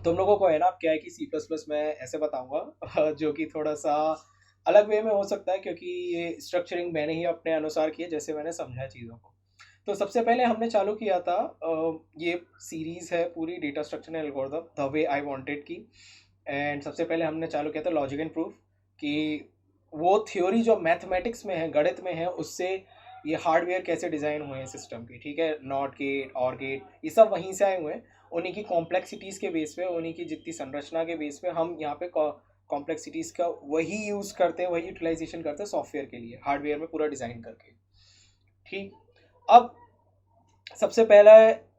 तुम लोगों को है ना, अब क्या है कि सी प्लस प्लस मैं ऐसे बताऊंगा जो कि थोड़ा सा अलग वे में हो सकता है, क्योंकि ये स्ट्रक्चरिंग मैंने ही अपने अनुसार की है, जैसे मैंने समझा है चीज़ों को। तो सबसे पहले हमने चालू किया था ये सीरीज़ है पूरी data structure and algorithm the way I wanted की। एंड सबसे पहले हमने चालू किया था लॉजिक एंड प्रूफ, कि वो थ्योरी जो मैथमेटिक्स में है, गणित में है, उससे ये हार्डवेयर कैसे डिज़ाइन हुए हैं सिस्टम के, ठीक है, नॉट गेट और गेट, ये सब वहीं से आए हुए हैं। उन्हीं की कॉम्प्लेक्सिटीज़ के बेस पे, उन्हीं की जितनी संरचना के बेस पे हम यहाँ पे कॉम्प्लेक्सिटीज़ का वही यूज़ करते हैं, वही यूटिलाइजेशन करते हैं सॉफ्टवेयर के लिए, हार्डवेयर में पूरा डिज़ाइन करके। ठीक। अब सबसे पहला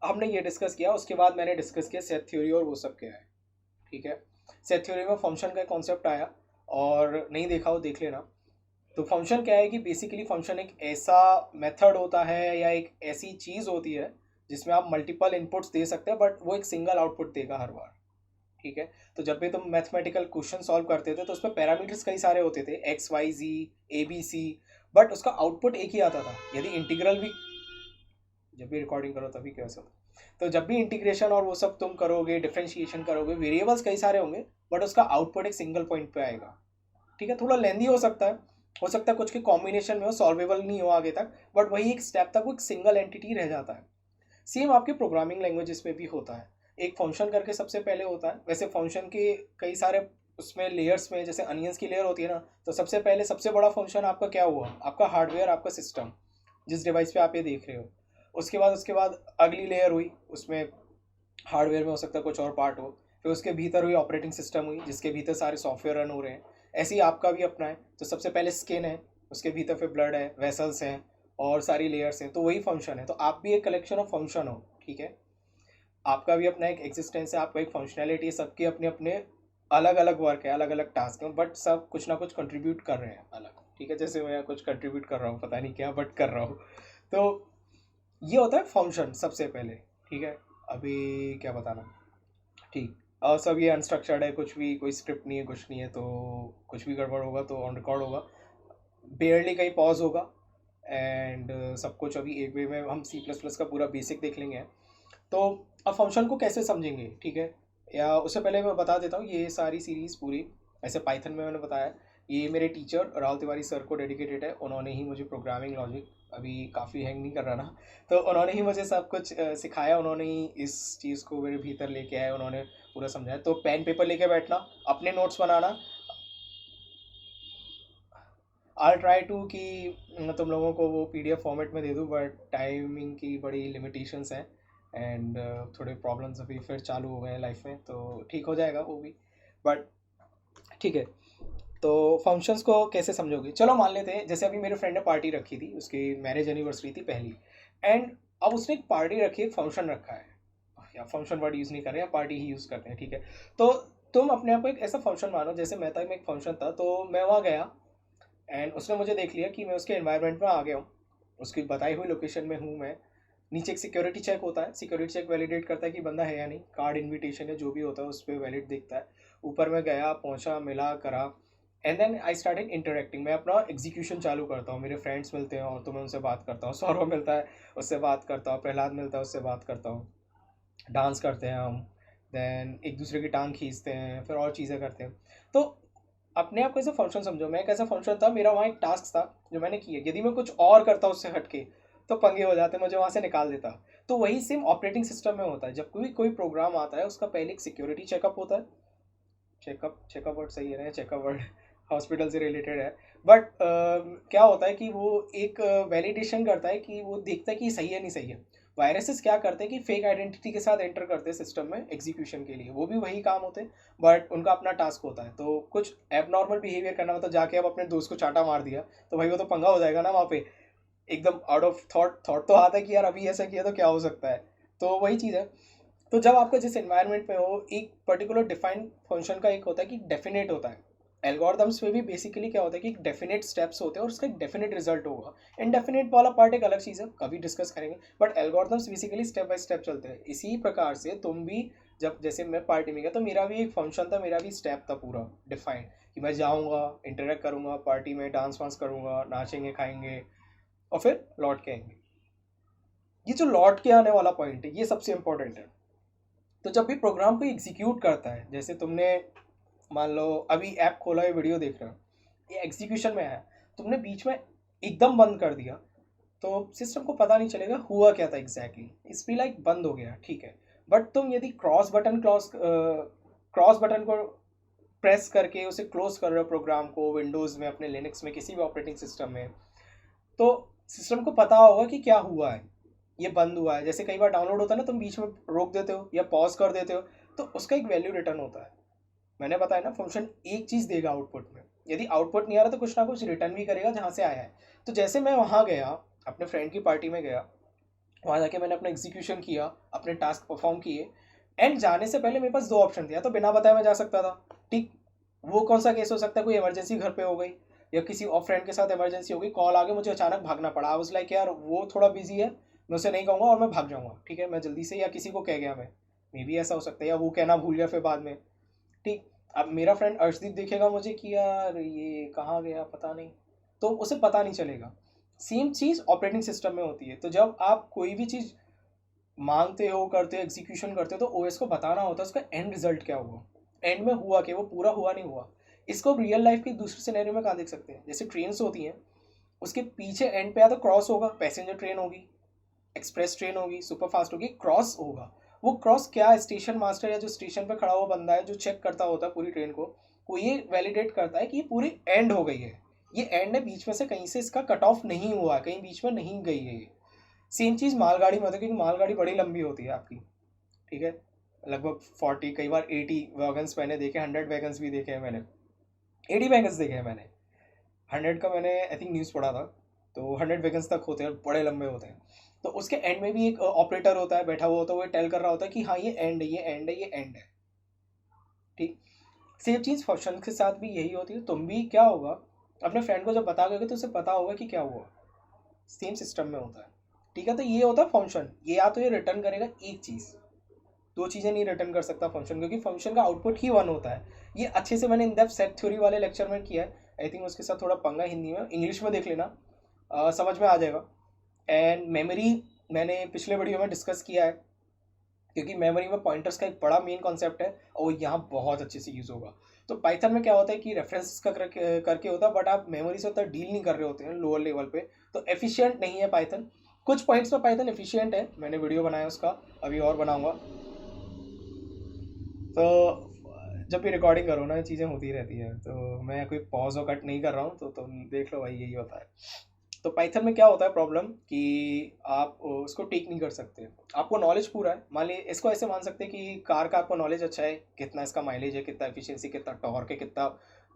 हमने ये डिस्कस किया, उसके बाद मैंने डिस्कस किया सेट थ्योरी और वो सब क्या है। ठीक है। सेट थ्योरी में फंक्शन का कॉन्सेप्ट आया, और नहीं देखा हो देख लेना। तो फंक्शन क्या है कि बेसिकली फंक्शन एक ऐसा मेथड होता है या एक ऐसी चीज़ होती है जिसमें आप मल्टीपल इनपुट्स दे सकते हैं, बट वो एक सिंगल आउटपुट देगा हर बार। ठीक है। तो जब भी तुम मैथमेटिकल क्वेश्चन सॉल्व करते थे तो उसमें पैरामीटर्स कई सारे होते थे, X Y Z A B C, but उसका आउटपुट एक ही आता था। यदि इंटीग्रल भी, जब भी रिकॉर्डिंग करो तभी क्या सब, तो जब भी इंटीग्रेशन और वो सब तुम करोगे, डिफरेंशिएशन करोगे, वेरिएबल्स कई सारे होंगे, बट उसका आउटपुट एक सिंगल पॉइंट पे आएगा। ठीक है। थोड़ा लेंदी हो सकता है कुछ के कॉम्बिनेशन में हो, सॉल्वेबल नहीं हो आगे तक, बट वही एक स्टेप तक वो एक सिंगल एंटिटी रह जाता है। सेम आपके प्रोग्रामिंग लैंग्वेजेस में भी होता है। एक फंक्शन करके सबसे पहले होता है, वैसे फंक्शन के कई सारे उसमें लेयर्स में, जैसे अनियंस की लेयर होती है ना, तो सबसे पहले सबसे बड़ा फंक्शन आपका क्या हुआ, आपका हार्डवेयर, आपका सिस्टम, जिस डिवाइस पे आप ये देख रहे हो। उसके बाद अगली लेयर हुई, उसमें हार्डवेयर में हो सकता है कुछ और पार्ट हो। फिर उसके भीतर हुई ऑपरेटिंग सिस्टम हुई, जिसके भीतर सारे सॉफ्टवेयर रन हो रहे हैं। ऐसे ही आपका भी अपना है। तो सबसे पहले स्किन है, उसके भीतर फिर ब्लड है, वेसल्स हैं, और सारी लेयर्स हैं, तो वही फंक्शन है। तो आप भी एक कलेक्शन ऑफ फंक्शन हो। ठीक है। आपका भी अपना एक एग्जिस्टेंस है, आपका एक फंक्शनैलिटी है, सबके अपने अपने अलग अलग वर्क है, अलग अलग टास्क हैं, बट सब कुछ ना कुछ कंट्रीब्यूट कर रहे हैं अलग। ठीक है। जैसे मैं कुछ कंट्रीब्यूट कर रहा हूँ, पता नहीं क्या, बट कर रहा हूँ। तो ये होता है फंक्शन सबसे पहले। ठीक है। अभी क्या बताना। ठीक। और सब ये अनस्ट्रक्चर्ड है, कुछ भी कोई स्क्रिप्ट नहीं है, कुछ नहीं है, तो कुछ भी गड़बड़ होगा तो ऑन रिकॉर्ड होगा, बेयरली कहीं पॉज होगा। एंड सब कुछ अभी एक वे में हम सी प्लस प्लस का पूरा बेसिक देख लेंगे। तो अब फंक्शन को कैसे समझेंगे, ठीक है, या उससे पहले मैं बता देता हूँ ये सारी सीरीज़ पूरी, ऐसे पाइथन में मैंने बताया, ये मेरे टीचर राहुल तिवारी सर को डेडिकेटेड है। उन्होंने ही मुझे प्रोग्रामिंग लॉजिक, अभी काफ़ी हैंग नहीं कर रहा ना, तो उन्होंने ही मुझे सब कुछ सिखाया, उन्होंने ही इस चीज़ को मेरे भीतर लेके आए, उन्होंने पूरा समझाया। तो पेन पेपर लेके बैठना, अपने नोट्स बनाना। आई ट्राई टू कि तुम लोगों को वो पीडीएफ फॉर्मेट में दे दूँ, बट टाइमिंग की बड़ी लिमिटेशंस हैं। एंड थोड़े प्रॉब्लम्स अभी फिर चालू हो गए हैं लाइफ में, तो ठीक हो जाएगा वो भी, बट ठीक है। तो फंक्शंस को कैसे समझोगे, चलो मान लेते हैं, जैसे अभी मेरे फ्रेंड ने पार्टी रखी थी, उसकी मैरिज एनिवर्सरी थी पहली। एंड अब उसने एक पार्टी रखी, एक फंक्शन रखा है, या फंक्शन वर्ड यूज़ नहीं कर रहे हैं, पार्टी ही यूज़ करते हैं। ठीक है। तो तुम अपने आप को एक ऐसा फंक्शन मानो, जैसे मेहता में एक फंक्शन था, तो मैं वहाँ गया, एंड उसने मुझे देख लिया कि मैं उसके एनवायरनमेंट में आ गया हूँ, उसकी बताई हुई लोकेशन में हूँ मैं। नीचे एक सिक्योरिटी चेक होता है, सिक्योरिटी चेक वैलिडेट करता है कि बंदा है या नहीं, कार्ड इनविटेशन है जो भी होता है उस पर वैलिड दिखता है। ऊपर में गया, पहुंचा, मिला, करा, and then I started interacting. मैं अपना एग्जीक्यूशन चालू करता हूँ, मेरे फ्रेंड्स मिलते हैं और तो मैं उनसे बात करता हूँ, सौरभ मिलता है उससे बात करता हूँ, प्रहलाद मिलता है उससे बात करता हूँ, डांस करते हैं हम, देन एक दूसरे की टांग खींचते हैं, फिर और चीज़ें करते हैं। तो अपने आप को ऐसा फंक्शन समझो, मैं एक ऐसा फंक्शन था, मेरा वहाँ एक टास्क था जो मैंने किया, यदि मैं कुछ और करता उससे हटके तो पंगे हो जाते, मुझे वहाँ से निकाल देता। तो वही सेम ऑपरेटिंग सिस्टम में होता है, जब कोई कोई प्रोग्राम आता है उसका पहले एक सिक्योरिटी चेकअप होता है। चेकअप चेकअप वर्ड सही है ना, चेकअप वर्ड हॉस्पिटल से रिलेटेड है। बट क्या होता है कि वो एक वैलिडेशन करता है, कि वो देखता है कि सही है नहीं सही है। वायरसेस क्या करते हैं कि फेक आइडेंटिटी के साथ एंटर करते हैं सिस्टम में एग्जीक्यूशन के लिए, वो भी वही काम होते हैं, बट उनका अपना टास्क होता है। तो कुछ एबनॉर्मल बिहेवियर करना, मतलब जाके अब अपने दोस्त को चाटा मार दिया, तो भाई वो तो पंगा हो जाएगा ना वहाँ पे, एकदम आउट ऑफ थॉट थॉट तो आता है कि यार अभी ऐसा किया तो क्या हो सकता है। तो वही चीज़ है। तो जब आपका जिस एनवायरनमेंट में हो, एक पर्टिकुलर डिफाइंड फंक्शन का एक होता है कि डेफिनेट होता है। एल्गोरिथम्स में भी बेसिकली क्या होता है कि डेफिनेट स्टेप्स होते हैं और उसका एक डेफिनेट रिजल्ट होगा। इनडेफिनेट वाला पार्ट एक अलग चीज़ है, कभी डिस्कस करेंगे, but algorithms basically step by step चलते हैं। इसी प्रकार से तुम भी, जब जैसे मैं पार्टी में गया तो मेरा भी एक फंक्शन था, मेरा भी स्टेप था पूरा डिफाइंड, कि मैं जाऊँगा, इंटरेक्ट करूँगा पार्टी में, डांस वांस करूँगा, नाचेंगे, खाएंगे, और फिर लौट के आएंगे। ये जो लौट के आने वाला पॉइंट है, ये सबसे इंपॉर्टेंट है। तो जब भी प्रोग्राम को एग्जीक्यूट करता है, जैसे तुमने मान लो अभी ऐप खोला है, वीडियो देख रहे हो, ये एग्जीक्यूशन में है, तुमने बीच में एकदम बंद कर दिया तो सिस्टम को पता नहीं चलेगा हुआ क्या था एग्जैक्टली, इस भी लाइक बंद हो गया, ठीक है। बट तुम यदि क्रॉस बटन को प्रेस करके उसे क्लोज कर रहे हो प्रोग्राम को, विंडोज़ में, अपने लिनक्स में, किसी भी ऑपरेटिंग सिस्टम में, तो सिस्टम को पता होगा कि क्या हुआ है, ये बंद हुआ है। जैसे कई बार डाउनलोड होता है ना, तुम बीच में रोक देते हो या पॉज कर देते हो, तो उसका एक वैल्यू रिटर्न होता है। मैंने बताया ना, फंक्शन एक चीज़ देगा आउटपुट में, यदि आउटपुट नहीं आ रहा तो कुछ ना कुछ रिटर्न भी करेगा जहाँ से आया है। तो जैसे मैं वहाँ गया, अपने फ्रेंड की पार्टी में गया, वहाँ जाके मैंने अपना एग्जीक्यूशन किया, अपने टास्क परफॉर्म किए, एंड जाने से पहले मेरे पास दो ऑप्शन थे, या तो बिना बताए मैं जा सकता था, ठीक, वो कौन सा केस हो सकता है, कोई इमरजेंसी घर पे हो गई या किसी और फ्रेंड के साथ इमरजेंसी हो गई, कॉल आ गई, मुझे अचानक भागना पड़ा, आई वाज लाइक यार वो थोड़ा बिजी है, मैं उसे नहीं कहूँगा और मैं भाग जाऊँगा, ठीक है, मैं जल्दी से, या किसी को कह गया मैं, मे बी ऐसा हो सकता है, या वो कहना भूल गया फिर बाद में, ठीक। अब मेरा फ्रेंड अर्शदीप देखेगा मुझे कि यार ये कहाँ गया पता नहीं, तो उसे पता नहीं चलेगा। सेम चीज़ ऑपरेटिंग सिस्टम में होती है। तो जब आप कोई भी चीज़ मांगते हो, करते हो, एग्जीक्यूशन करते हो, तो ओएस को बताना होता है उसका एंड रिजल्ट क्या हुआ, एंड में हुआ कि वो पूरा हुआ नहीं हुआ। इसको रियल लाइफ के दूसरे सिनेरियो में कहाँ देख सकते हैं, जैसे ट्रेन्स होती हैं, उसके पीछे एंड पे या तो क्रॉस होगा, पैसेंजर ट्रेन होगी, एक्सप्रेस ट्रेन होगी, सुपर फास्ट होगी, क्रॉस होगा। वो क्रॉस क्या, स्टेशन मास्टर या जो स्टेशन पे खड़ा हुआ बंदा है जो चेक करता होता है पूरी ट्रेन को, वो ये वैलिडेट करता है कि ये पूरी एंड हो गई है, ये एंड है, बीच में से कहीं से इसका कट ऑफ नहीं हुआ, कहीं बीच में नहीं गई है ये। सेम चीज़ मालगाड़ी में होता है, क्योंकि मालगाड़ी बड़ी लंबी होती है आपकी, ठीक है, लगभग 40, कई बार 80 वैगन्स मैंने देखे, 100 वैगन्स भी देखे हैं मैंने, 80 वैगन्स देखे हैं मैंने, 100 का मैंने आई थिंक न्यूज़ पढ़ा था। तो 100 वैगन्स तक होते हैं, बड़े लंबे होते हैं। तो उसके एंड में भी एक ऑपरेटर होता है, बैठा हुआ होता है, वो टेल कर रहा होता है कि हाँ ये एंड है, ये एंड है, ये एंड है, ठीक। सेम चीज़ फंक्शन के साथ भी यही होती है। तुम भी क्या होगा, अपने फ्रेंड को जब बता दोगे तो उसे पता होगा कि क्या हुआ, सेम सिस्टम में होता है, ठीक है। तो ये होता है फंक्शन, ये या तो ये रिटर्न करेगा एक चीज़, दो चीज़ें नहीं रिटर्न कर सकता फंक्शन, क्योंकि फंक्शन का आउटपुट ही वन होता है। ये अच्छे से मैंने इन डेप्थ सेट थ्योरी वाले लेक्चर में किया है, आई थिंक उसके साथ थोड़ा पंगा हिंदी में, इंग्लिश में देख लेना, समझ में आ जाएगा। एंड मेमोरी मैंने पिछले वीडियो में डिस्कस किया है, क्योंकि मेमोरी में पॉइंटर्स का एक बड़ा मेन कॉन्सेप्ट है और यहाँ बहुत अच्छे से यूज़ होगा। तो पाइथन में क्या होता है कि रेफरेंस का करके होता है, बट आप मेमोरी से उतना डील नहीं कर रहे होते हैं लोअर लेवल पे, तो एफिशिएंट नहीं है पाइथन। कुछ पॉइंट्स में पाइथन एफिशिएंट है, मैंने वीडियो बनाया उसका, अभी और बनाऊंगा। तो जब भी रिकॉर्डिंग करो ना, चीज़ें होती रहती है, तो मैं कोई पॉज और कट नहीं कर रहा हूँ, तो तुम देख लो भाई, यही होता है। तो पाइथन में क्या होता है प्रॉब्लम कि आप उसको टेक नहीं कर सकते, आपको नॉलेज पूरा है, मान लीजिए इसको ऐसे मान सकते हैं कि कार का आपको नॉलेज अच्छा है, कितना इसका माइलेज है, कितना एफिशिएंसी, कितना टॉर्क है, कितना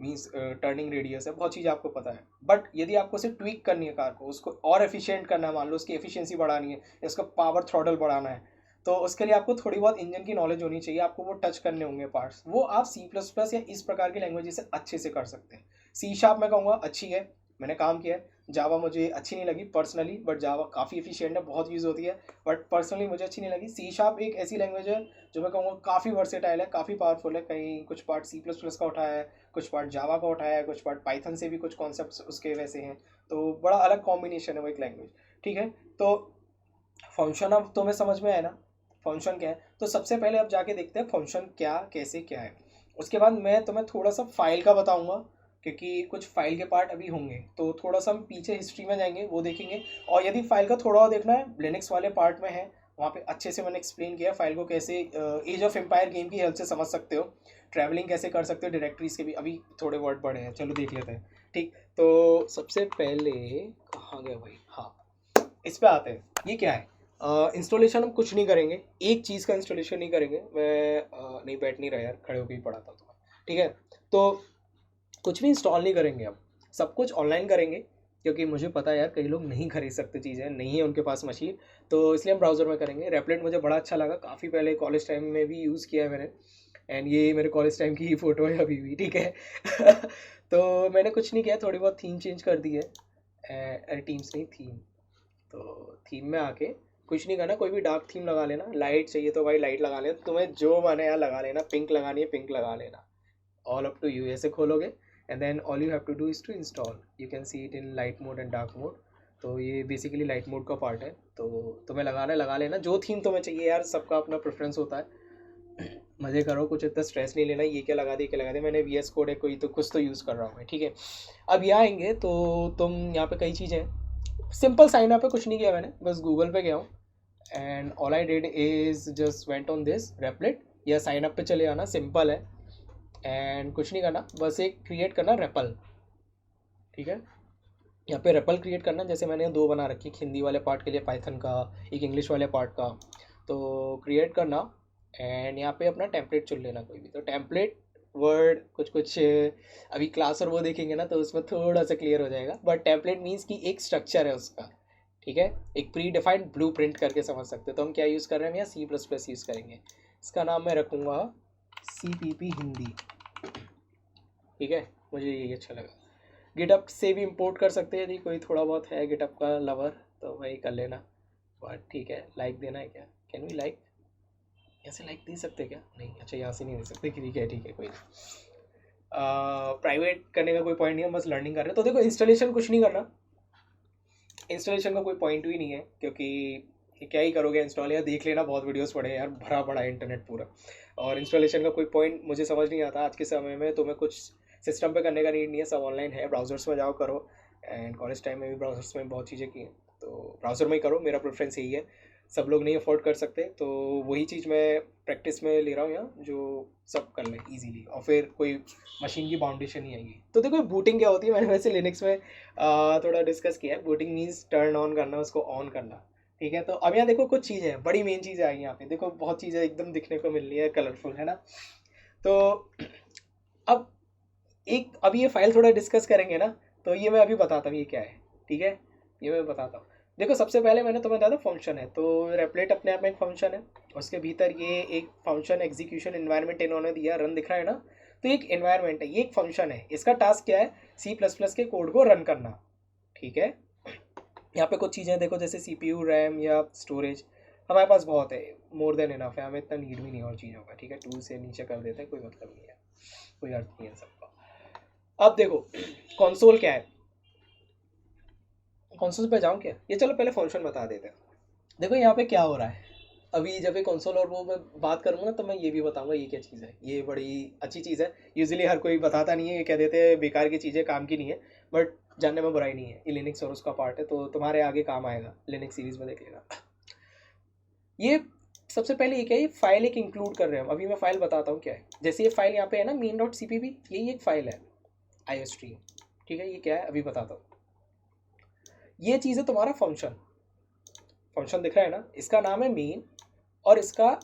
मीन्स टर्निंग रेडियस है, बहुत चीज़ आपको पता है। बट यदि आपको उसे ट्विक करनी है कार को, उसको और एफिशिएंट करना है, मान लो उसकी एफिशिएंसी बढ़ानी है या उसका पावर थ्रॉटल बढ़ाना है, तो उसके लिए आपको थोड़ी बहुत इंजन की नॉलेज होनी चाहिए, आपको वो टच करने होंगे पार्ट्स, वो आप C++ या इस प्रकार की लैंग्वेज से अच्छे से कर सकते हैं। C# मैं कहूँगा अच्छी है, मैंने काम किया है। जावा मुझे अच्छी नहीं लगी पर्सनली, बट जावा काफ़ी एफिशिएंट है, बहुत यूज़ होती है, बट पर्सनली मुझे अच्छी नहीं लगी। C# एक ऐसी लैंग्वेज है जो मैं कहूँगा काफ़ी वर्सेटाइल है, काफ़ी पावरफुल है, कहीं कुछ पार्ट C++ का उठाया है, कुछ पार्ट जावा का उठाया है, कुछ पार्ट पाइथन से भी कुछ कॉन्सेप्ट्स उसके वैसे हैं, तो बड़ा अलग कॉम्बिनेशन है वो एक लैंग्वेज, ठीक है। तो फंक्शन अब तुम्हें समझ में आया ना, फंक्शन क्या है। तो सबसे पहले अब जाके देखते हैं फंक्शन क्या, कैसे, क्या है। उसके बाद मैं तुम्हें थोड़ा सा फाइल का बताऊंगा, क्योंकि कुछ फाइल के पार्ट अभी होंगे, तो थोड़ा सा हम पीछे हिस्ट्री में जाएंगे, वो देखेंगे। और यदि फाइल का थोड़ा और देखना है, लिनक्स वाले पार्ट में है, वहाँ पे अच्छे से मैंने एक्सप्लेन किया फाइल को कैसे एज ऑफ एम्पायर गेम की हेल्प से समझ सकते हो, ट्रैवलिंग कैसे कर सकते हो डायरेक्टरीज के भी, अभी थोड़े वर्ड पड़े हैं, चलो देख लेते हैं, ठीक। तो सबसे पहले कहाँ गया भाई, हाँ, इस पे आते हैं। ये क्या है, इंस्टॉलेशन हम कुछ नहीं करेंगे, एक चीज़ का इंस्टॉलेशन नहीं करेंगे, मैं नहीं बैठ नहीं रहा यार, खड़े होकर ही पढ़ाता हूँ तुम्हें, ठीक है। तो कुछ भी इंस्टॉल नहीं करेंगे, अब सब कुछ ऑनलाइन करेंगे, क्योंकि मुझे पता है यार कई लोग नहीं खरीद सकते चीज़ें, नहीं है उनके पास मशीन, तो इसलिए हम ब्राउज़र में करेंगे। रेपलेट मुझे बड़ा अच्छा लगा, काफ़ी पहले कॉलेज टाइम में भी यूज़ किया है मैंने, एंड ये मेरे कॉलेज टाइम की ही फ़ोटो है अभी भी, ठीक है। तो मैंने कुछ नहीं किया, थोड़ी बहुत थीम चेंज कर दी है, अरे टीम्स नहीं, थीम। तो थीम में आके कुछ नहीं करना, कोई भी डार्क थीम लगा लेना, लाइट चाहिए तो भाई लाइट लगा लेना, तुम्हें जो मन है यार लगा लेना, पिंक लगानी है पिंक लगा लेना, ऑल अप टू यू। ऐसे खोलोगे and then all you have to do is to install, you can see it in light mode and dark mode. तो ये बेसिकली लाइट मोड का पार्ट है, तो तुम्हें लगाना है लगा लेना, जो थीम तुम्हें चाहिए यार, सबका अपना प्रेफरेंस होता है। मज़े करो, कुछ इतना स्ट्रेस नहीं लेना, ये क्या लगा दिया क्या लगा दिया, मैंने VS कोड है कोई तो कुछ तो यूज़ कर रहा हूँ मैं, ठीक है। अब यहाँ आएंगे तो तुम यहाँ पे कई चीज़ें हैं, सिंपल साइन अप है, कुछ नहीं किया मैंने, बस गूगल पे गया हूँ and all I did is just went on this रेपलेट, या साइन अप पे चले आना, सिंपल है एंड कुछ नहीं करना, बस एक क्रिएट करना रेपल, ठीक है। यहाँ पे रेपल क्रिएट करना, जैसे मैंने दो बना रखी, हिंदी वाले पार्ट के लिए पाइथन का, एक इंग्लिश वाले पार्ट का, तो क्रिएट करना एंड यहाँ पे अपना टेम्पलेट चुन लेना कोई भी, तो टेम्पलेट वर्ड कुछ कुछ अभी क्लास और वो देखेंगे ना तो उसमें थोड़ा सा क्लियर हो जाएगा, बट टेम्पलेट मीन्स कि एक स्ट्रक्चर है उसका, ठीक है, एक प्री डिफाइंड ब्लू प्रिंट करके समझ सकते हो। तो हम क्या यूज़ कर रहे हैं, यहाँ C++ यूज़ करेंगे, इसका नाम मैं रखूँगा CPP हिंदी, ठीक है, मुझे यही अच्छा लगा। गिटअप से भी इंपोर्ट कर सकते हैं, यदि कोई थोड़ा बहुत है गिटअप का लवर तो वही कर लेना, बट ठीक है। लाइक देना है क्या, कैन वी लाइक, यहाँ से लाइक दे सकते क्या, नहीं, अच्छा यहाँ से नहीं दे सकते, ठीक है कोई नहीं, प्राइवेट करने का कोई पॉइंट नहीं है, बस लर्निंग कर रहे हैं। तो देखो इंस्टॉलेशन कुछ नहीं करना, इंस्टॉलेशन का कोई पॉइंट भी नहीं है, क्योंकि क्या ही करोगे इंस्टॉल, या देख लेना, बहुत वीडियोस पड़े यार, भरा पड़ा है इंटरनेट पूरा, और इंस्टॉलेशन का कोई पॉइंट मुझे समझ नहीं आता आज के समय में, तुम्हें कुछ सिस्टम पे करने का नीड नहीं है, सब ऑनलाइन है, ब्राउजर्स में जाओ करो, एंड कॉलेज टाइम में भी ब्राउजर्स में बहुत चीज़ें की हैं, तो ब्राउज़र में ही करो, मेरा प्रेफरेंस यही है, सब लोग नहीं अफोर्ड कर सकते, तो वही चीज़ मैं प्रैक्टिस में ले रहा हूँ यहाँ, जो सब कर लें ईजीली, और फिर कोई मशीन की बाउंडेशन नहीं आएगी। तो देखो बूटिंग क्या होती है, मैंने वैसे लिनक्स में थोड़ा डिस्कस किया है, बूटिंग मीन्स टर्न ऑन करना, उसको ऑन करना, ठीक है। तो अब यहाँ देखो कुछ चीज़ें हैं, बड़ी मेन चीज़ें आई यहाँ पे, देखो बहुत चीज़ें एकदम दिखने को मिल रही है, कलरफुल है ना। तो अब अब ये फाइल थोड़ा डिस्कस करेंगे ना, तो ये मैं अभी बताता हूँ ये क्या है, ठीक है, ये मैं बताता हूँ। देखो सबसे पहले मैंने तुम्हें बताया था फंक्शन है, तो रेपलेट अपने आप में एक फंक्शन है, उसके भीतर ये एक फंक्शन एग्जीक्यूशन एनवायरनमेंट इन्होंने दिया, रन दिख रहा है ना, तो एक एनवायरनमेंट है, ये एक फंक्शन है, इसका टास्क क्या है, C++ के कोड को रन करना, ठीक है। यहाँ पे कुछ चीज़ें देखो, जैसे CPU रैम या स्टोरेज हमारे पास बहुत है, मोर देन इनफ है, हमें इतना नीड भी नहीं और चीज़ों का, ठीक है, 2 से नीचे कर देते हैं, कोई मतलब नहीं है, कोई अर्थ नहीं है सबका। अब देखो कंसोल क्या है, कंसोल पे जाऊँ क्या, ये चलो पहले फंक्शन बता देते हैं। देखो यहाँ पे क्या हो रहा है, अभी जब ये कंसोल और वो मैं बात करूँगा ना तो मैं ये भी बताऊँगा ये क्या चीज़ है, ये बड़ी अच्छी चीज़ है, यूजुअली हर कोई बताता नहीं है, ये कह देते हैं बेकार की चीज़ें, काम की नहीं है, बट जानने में बुराई नहीं है, ये लिनक्स और उसका पार्ट है, तो तुम्हारे आगे काम आएगा, लिनक्स सीरीज़ में देख लेना। ये सबसे पहले ये क्या है, ये फाइल एक इंक्लूड कर रहे हैं, अभी मैं फाइल बताता हूँ क्या है। जैसे ये फाइल यहाँ पे है ना main.cpp, यही एक फाइल है iostream, ठीक है, ये क्या है अभी बताता हूँ। ये चीज़ है तुम्हारा फंक्शन, फंक्शन दिख रहा है ना, इसका नाम है मेन, और इसका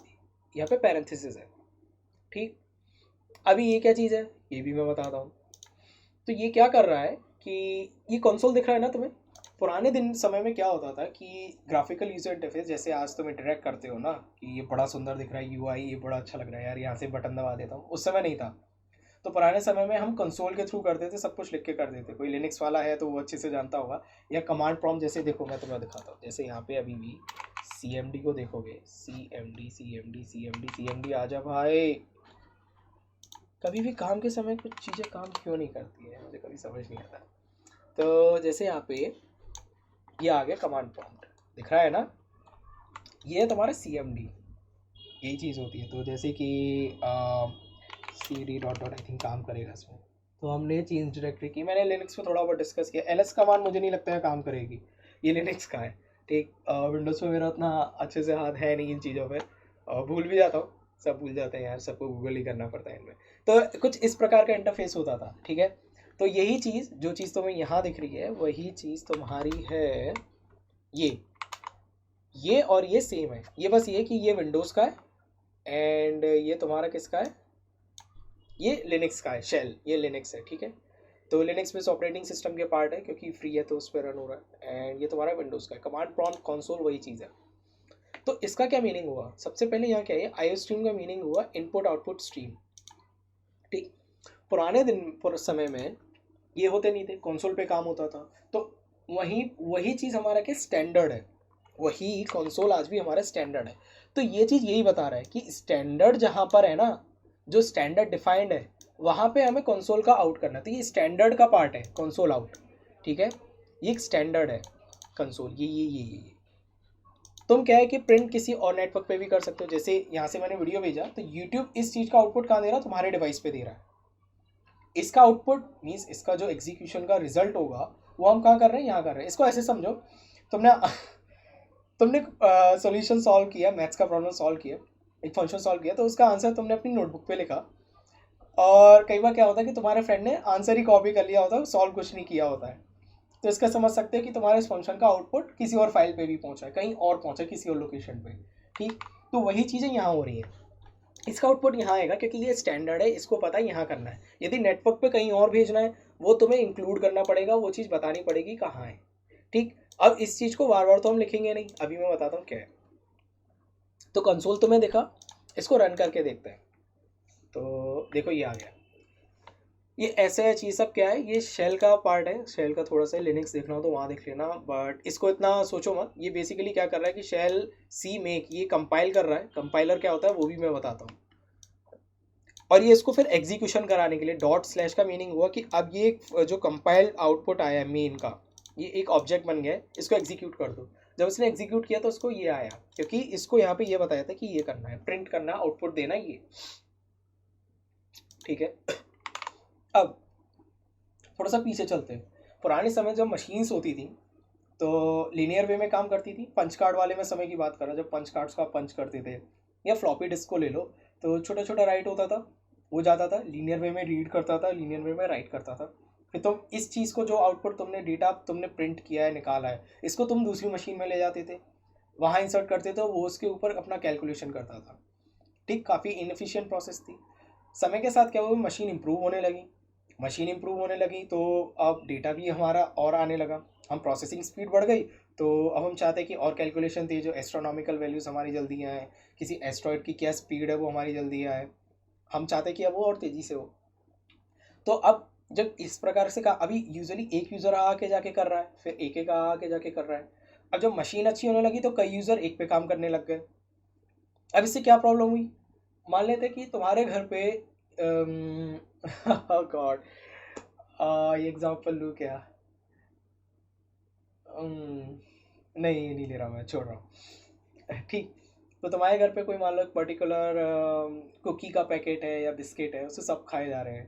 यहाँ पे पैरेंथेसिस है, ठीक। अभी ये क्या चीज़ है ये भी मैं बताता हूँ। तो ये क्या कर रहा है कि ये कंसोल दिख रहा है ना तुम्हें, पुराने दिन समय में क्या होता था कि ग्राफिकल यूजर इंटरफेस, जैसे आज तुम इंटरेक्ट करते हो ना कि ये बड़ा सुंदर दिख रहा है UI, ये बड़ा अच्छा लग रहा है यार, यहाँ से बटन दबा देता हूँ, उस समय नहीं था। तो पुराने समय में हम कंसोल के थ्रू करते थे, सब कुछ लिख के कर देते, कोई लिनक्स वाला है तो वो अच्छे से जानता होगा, या कमांड प्रॉम्प्ट, जैसे देखो मैं तुम्हें दिखाता हूँ, जैसे यहाँ पे अभी भी CMD को देखोगे, CMD आ जा भाई, कभी भी काम के समय कुछ चीज़ें काम क्यों नहीं करती है, मुझे कभी समझ नहीं आता। तो जैसे यहाँ पे ये आ गया कमांड प्रॉम्प्ट, दिख रहा है ना, ये है तुम्हारा CMD, यही चीज़ होती है। तो जैसे कि cd डॉट आई थिंक काम करेगा इसमें, तो हमने चेंज डायरेक्टरी की, मैंने लिनक्स में थोड़ा बहुत डिस्कस किया, ls कमांड मुझे नहीं लगता है काम करेगी, ये लिनक्स का है, ठीक। विंडोज़ में मेरा उतना अच्छे से हाथ है नहीं इन चीज़ों पे, भूल भी जाता हूँ, सब भूल जाते हैं यार, सबको गूगल ही करना पड़ता है इनमें। तो कुछ इस प्रकार का इंटरफेस होता था, ठीक है। तो यही चीज़, जो चीज़ तुम्हें यहाँ दिख रही है वही चीज़ तुम्हारी है ये और ये सेम है, ये बस ये कि ये विंडोज़ का है एंड ये तुम्हारा किसका है, ये लिनक्स का है, शेल ये लिनक्स है, ठीक है। तो लिनक्स में ऑपरेटिंग सिस्टम के पार्ट है, क्योंकि फ्री है तो उस पर रन हो रहा है, एंड ये तुम्हारा विंडोज़ का है। कमांड प्रॉम्प्ट कंसोल वही चीज़ है। तो इसका क्या मीनिंग हुआ, सबसे पहले यहाँ क्या है, iostream का मीनिंग हुआ इनपुट आउटपुट स्ट्रीम, ठीक। पुराने समय में ये होते नहीं थे, कंसोल पे काम होता था, तो वही चीज़ हमारा क्या स्टैंडर्ड है, वही कंसोल आज भी हमारा स्टैंडर्ड है। तो ये चीज़ यही बता रहा है कि स्टैंडर्ड जहाँ पर है ना, जो स्टैंडर्ड डिफाइंड है, वहाँ पे हमें कंसोल का आउट करना, तो ये स्टैंडर्ड का पार्ट है कंसोल आउट, ठीक है, ये एक स्टैंडर्ड है कंसोल, ये। तुम क्या है कि प्रिंट किसी और नेटवर्क पे भी कर सकते हो। जैसे यहाँ से मैंने वीडियो भेजा तो यूट्यूब इस चीज़ का आउटपुट कहाँ दे रहा है, तुम्हारे डिवाइस पे दे रहा है। इसका आउटपुट मीन्स इसका जो एग्जीक्यूशन का रिजल्ट होगा वो हम कहाँ कर रहे हैं, यहाँ कर रहे हैं। इसको ऐसे समझो, तुमने तुमने सॉल्यूशन सॉल्व किया, मैथ्स का प्रॉब्लम सॉल्व किया, एक फंक्शन सॉल्व किया, तो उसका आंसर तुमने अपनी नोटबुक पे लिखा, और कई बार क्या होता है कि तुम्हारे फ्रेंड ने आंसर ही कॉपी कर लिया होता है, सॉल्व कुछ नहीं किया होता है। तो इसका समझ सकते हैं कि तुम्हारे इस फंक्शन का आउटपुट किसी और फाइल पे भी पहुंचा है, कहीं और पहुंचा है, किसी और लोकेशन पे। ठीक, तो वही चीज़ें यहाँ हो रही हैं। इसका आउटपुट यहाँ आएगा क्योंकि ये स्टैंडर्ड है, इसको पता है यहाँ करना है। यदि नेटवर्क पे कहीं और भेजना है वो तुम्हें इंक्लूड करना पड़ेगा, वो चीज़ बतानी पड़ेगी कहाँ है। ठीक, अब इस चीज़ को बार बार तो हम लिखेंगे नहीं, अभी मैं बताता हूँ क्या है। तो कंसोल तुम्हें दिखा, इसको रन करके देखते हैं। तो देखो ये आ गया, ये ऐसे है चीज़। सब क्या है, ये शेल का पार्ट है। शेल का थोड़ा सा लिनक्स देखना हो तो वहाँ देख लेना, बट इसको इतना सोचो मत। ये बेसिकली क्या कर रहा है कि शेल सी मेक ये कंपाइल कर रहा है। कंपाइलर क्या होता है वो भी मैं बताता हूँ। और ये इसको फिर एग्जीक्यूशन कराने के लिए डॉट स्लैश का मीनिंग हुआ कि अब ये जो कंपाइल आउटपुट आया है मेन का, ये एक ऑब्जेक्ट बन गया है, इसको एग्जीक्यूट कर दो। जब इसने एग्जीक्यूट किया तो उसको ये आया, क्योंकि इसको यहाँ पे ये बताया था कि ये करना है, प्रिंट करना, आउटपुट देना ये। ठीक है, अब थोड़ा सा पीछे चलते हैं। पुराने समय जब मशीन्स होती थी तो लीनियर वे में काम करती थी। पंच कार्ड वाले में समय की बात कर रहा, जब पंच कार्ड्स का पंच करते थे, या फ्लॉपी डिस्क को ले लो, तो छोटा छोटा राइट होता था, वो जाता था लीनियर वे में, रीड करता था, लीनियर वे में राइट करता था। फिर तुम इस चीज़ को, जो आउटपुट तुमने, डेटा तुमने प्रिंट किया है, निकाला है, इसको तुम दूसरी मशीन में ले जाते थे, वहाँ इंसर्ट करते थे, वो उसके ऊपर अपना कैलकुलेशन करता था। ठीक, काफ़ी इनएफिशिएंट प्रोसेस थी। समय के साथ क्या हुआ, मशीन इंप्रूव होने लगी। मशीन इंप्रूव होने लगी तो अब डेटा भी हमारा और आने लगा, हम प्रोसेसिंग स्पीड बढ़ गई, तो अब हम चाहते हैं कि और कैलकुलेशन थी, जो एस्ट्रोनॉमिकल वैल्यूज़ हमारी जल्दी आए, किसी एस्ट्रॉयड की क्या स्पीड है वो हमारी जल्दी आए, हम चाहते हैं कि अब वो और तेज़ी से हो। तो अब जब इस प्रकार से कहा, अभी यूजुअली एक यूज़र आके जाके कर रहा है, फिर एक एक आके जाके कर रहा है। अब जब मशीन अच्छी होने लगी तो कई यूज़र एक पे काम करने लग गए। अब इससे क्या प्रॉब्लम हुई, मान लेते कि तुम्हारे घर पे गॉड ये एग्जांपल लूँ क्या, नहीं नहीं ले रहा, मैं छोड़ रहा हूँ। ठीक, तो तुम्हारे घर पे कोई मान लो पर्टिकुलर कुकी का पैकेट है या बिस्किट है, उसे सब खाए जा रहे हैं,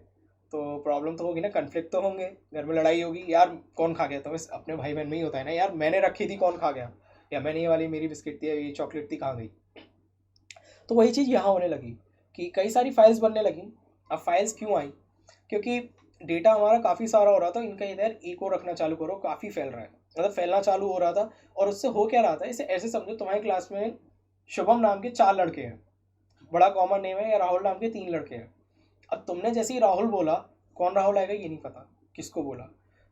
तो प्रॉब्लम तो होगी ना, कन्फ्लिक्ट तो होंगे, घर में लड़ाई होगी, यार कौन खा गया, तो अपने भाई बहन में ही होता है ना, यार मैंने रखी थी कौन खा गया, या मैंने ये वाली मेरी बिस्किट थी, ये चॉकलेट थी, कहाँ गई। तो वही चीज़ यहाँ होने लगी कि कई सारी फाइल्स बनने लगी। अब फाइल्स क्यों आई, क्योंकि डेटा हमारा काफ़ी सारा हो रहा था, इनका इधर एक और रखना चालू करो, काफ़ी फैल रहा है, मतलब फैलना चालू हो रहा था। और उससे हो क्या रहा था, इसे ऐसे समझो, तुम्हारी क्लास में शुभम नाम के 4 लड़के हैं, बड़ा कॉमन नेम है, या राहुल नाम के 3 लड़के हैं। अब तुमने जैसे ही राहुल बोला, कौन राहुल आएगा ये नहीं पता, किसको बोला,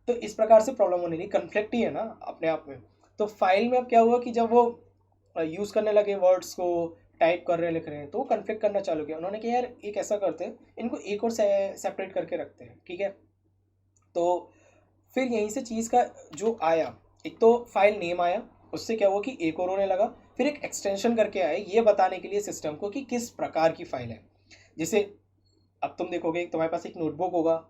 तो इस प्रकार से प्रॉब्लम होने लगी, कन्फ्लिक्ट ही है ना अपने आप में। तो फाइल में अब क्या हुआ कि जब वो यूज़ करने लगे वर्ड्स को, टाइप कर रहे हैं, लिख रहे हैं, तो वो कन्फ्लिक्ट करना चालू किया। उन्होंने कहा यार एक ऐसा करते हैं, इनको एक और सेपरेट करके रखते हैं। ठीक है, तो फिर यहीं से चीज़ का जो आया, एक तो फाइल नेम आया, उससे क्या हुआ कि एक और होने लगा, फिर एक एक्सटेंशन करके आए ये बताने के लिए सिस्टम को कि किस प्रकार की फाइल है। जैसे अब तुम देखोगे तुम्हारे पास एक नोटबुक होगा,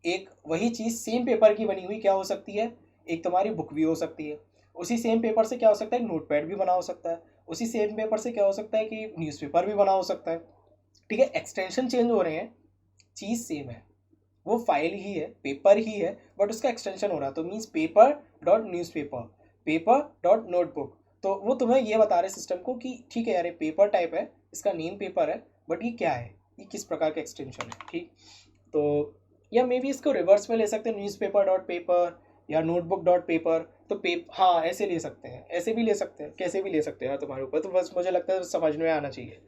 एक वही चीज़ सेम पेपर की बनी हुई क्या हो सकती है, एक तुम्हारी बुक भी हो सकती है। उसी सेम पेपर से क्या हो सकता है, नोटपैड भी बना हो सकता है। उसी सेम पेपर से क्या हो सकता है कि न्यूज़पेपर भी बना हो सकता है। ठीक है, एक्सटेंशन चेंज हो रहे हैं, चीज़ सेम है, वो फाइल ही है, पेपर ही है, बट उसका एक्सटेंशन हो रहा है। तो means paper dot newspaper, paper dot notebook. तो वो तुम्हें ये बता रहे सिस्टम को कि ठीक है यार, ये पेपर टाइप है, इसका नेम पेपर है, बट ये क्या है, ये किस प्रकार का एक्सटेंशन है। ठीक, तो या मे बी इसको रिवर्स में ले सकते हैं, न्यूज़पेपर डॉट पेपर या नोटबुक डॉट पेपर। तो हाँ ऐसे ले सकते हैं, ऐसे भी ले सकते हैं, कैसे भी ले सकते हैं यार, तुम्हारे ऊपर। तो बस मुझे लगता है समझ में आना चाहिए।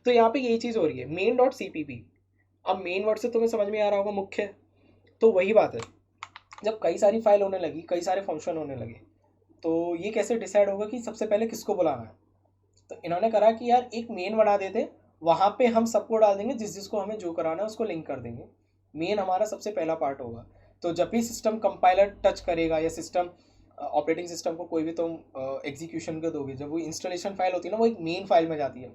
तो यहाँ पे यही चीज़ हो रही है, मेन डॉट CPP। अब मेन वर्ड से तुम्हें समझ में आ रहा होगा मुख्य, तो वही बात है, जब कई सारी फाइल होने लगी, कई सारे फंक्शन होने लगे, तो ये कैसे डिसाइड होगा कि सबसे पहले किसको बुलाना है। तो इन्होंने करा कि यार एक मेन बना देते, वहाँ पे हम सबको डाल देंगे, जिसको हमें जो कराना है उसको लिंक कर देंगे। मेन हमारा सबसे पहला पार्ट होगा। तो जब भी सिस्टम कंपाइलर टच करेगा, या सिस्टम ऑपरेटिंग सिस्टम को कोई भी तुम एग्जीक्यूशन का दोगे, जब वो इंस्टॉलेशन फाइल होती है ना, वो एक मेन फाइल में जाती है।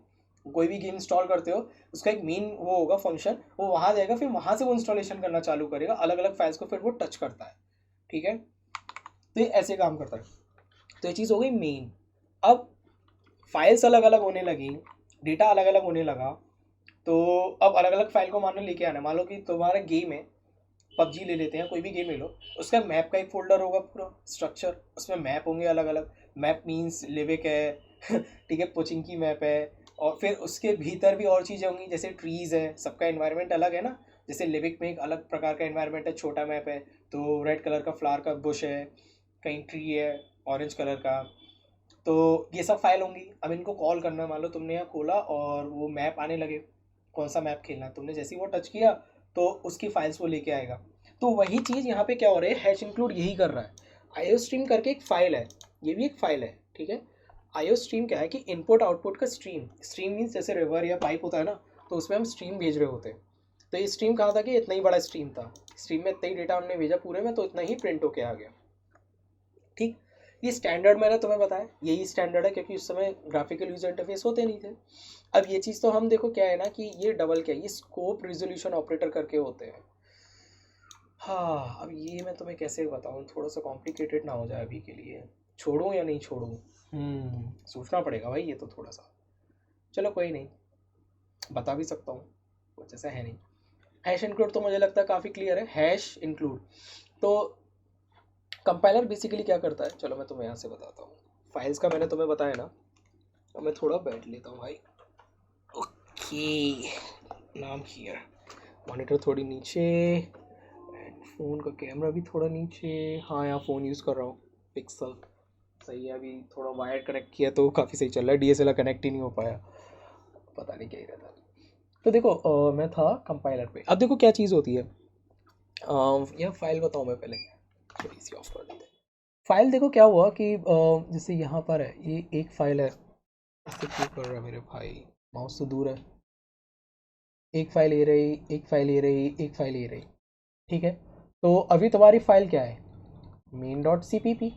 कोई भी गेम इंस्टॉल करते हो, उसका एक मेन वो होगा फंक्शन, वो वहाँ जाएगा, फिर वहाँ से वो इंस्टॉलेशन करना चालू करेगा, अलग अलग फाइल्स को फिर वो टच करता है। ठीक है, तो ये ऐसे काम करता है। तो ये चीज़ हो गई मेन। अब फाइल्स अलग अलग होने लगी, डेटा अलग अलग होने लगा। तो अब अलग अलग फाइल को मान लो लेके आना, मान लो कि तुम्हारा गेम है, पबजी ले लेते हैं, कोई भी गेम ले लो। उसका मैप का एक फोल्डर होगा, पूरा स्ट्रक्चर, उसमें मैप होंगे अलग अलग। मैप मीन्स लिविक है ठीक है, पोचिंकी मैप है। और फिर उसके भीतर भी और चीज़ें होंगी, जैसे ट्रीज़ है, सबका इन्वायरमेंट अलग है ना। जैसे लिविक में एक अलग प्रकार का इन्वायरमेंट है, छोटा मैप है, तो रेड कलर का फ्लावर का बुश है, कहीं ट्री है ऑरेंज कलर का। तो ये सब फाइल होंगी। अब इनको कॉल करना है, मान लो तुमने यहाँ खोला और वो मैप आने लगे, कौन सा मैप खेलना है, तुमने जैसे ही वो टच किया तो उसकी फाइल्स वो लेके आएगा। तो वही चीज़ यहाँ पे क्या हो रहा है, हैश इंक्लूड यही कर रहा है। आईओ स्ट्रीम करके एक फाइल है, ये भी एक फाइल है, ठीक है। आईओ स्ट्रीम क्या है कि इनपुट आउटपुट का स्ट्रीम, स्ट्रीम मीन्स जैसे रिवर या पाइप होता है ना, तो उसमें हम स्ट्रीम भेज रहे होते हैं। तो ये स्ट्रीम कहा था कि इतना ही बड़ा स्ट्रीम था, स्ट्रीम में इतना ही डेटा हमने भेजा पूरे में, तो इतना ही प्रिंट होके आ गया, ठीक। ये स्टैंडर्ड मैंने तुम्हें बताया, यही स्टैंडर्ड है, क्योंकि उस समय ग्राफिकल यूजर इंटरफेस होते नहीं थे। अब ये चीज़ तो हम देखो क्या है ना कि ये डबल क्या है, ये स्कोप रिजोल्यूशन ऑपरेटर करके होते हैं। हाँ, अब ये मैं तुम्हें कैसे बताऊँ, थोड़ा सा कॉम्प्लिकेटेड ना हो जाए अभी के लिए। छोड़ूं या नहीं छोड़ूं, सोचना पड़ेगा भाई ये तो थोड़ा सा। चलो कोई नहीं, बता भी सकता हूँ, कुछ ऐसा है नहीं। हैश इंक्लूड तो मुझे लगता है काफ़ी क्लियर है। हैश इंक्लूड तो कंपाइलर बेसिकली क्या करता है, चलो मैं तुम्हें यहाँ से बताता हूँ। फाइल्स का मैंने तुम्हें बताया ना। अब मैं थोड़ा बैठ लेता हूँ भाई। ओके, नाम हियर, मॉनिटर थोड़ी नीचे, फ़ोन का कैमरा भी थोड़ा नीचे। हाँ, यहाँ फ़ोन यूज़ कर रहा हूँ, पिक्सल। सही है, अभी थोड़ा वायर कनेक्ट किया तो काफ़ी सही चल रहा है, डीएसएलआर कनेक्ट ही नहीं हो पाया, पता नहीं क्या ही रहता। तो देखो मैं था कंपाइलर पे। अब देखो क्या चीज़ होती है, यह फाइल बताऊँ मैं पहले, थोड़ी सी ऑफ कर देते हैं। फाइल देखो क्या हुआ कि जैसे यहाँ पर है, ये एक फाइल है। इससे क्यों कर रहा है मेरे भाई, माउस तो दूर है। एक फाइल ये रही, एक फाइल ये रही, एक फाइल ये रही, ठीक है। तो अभी तुम्हारी फाइल क्या है, main dot C P P,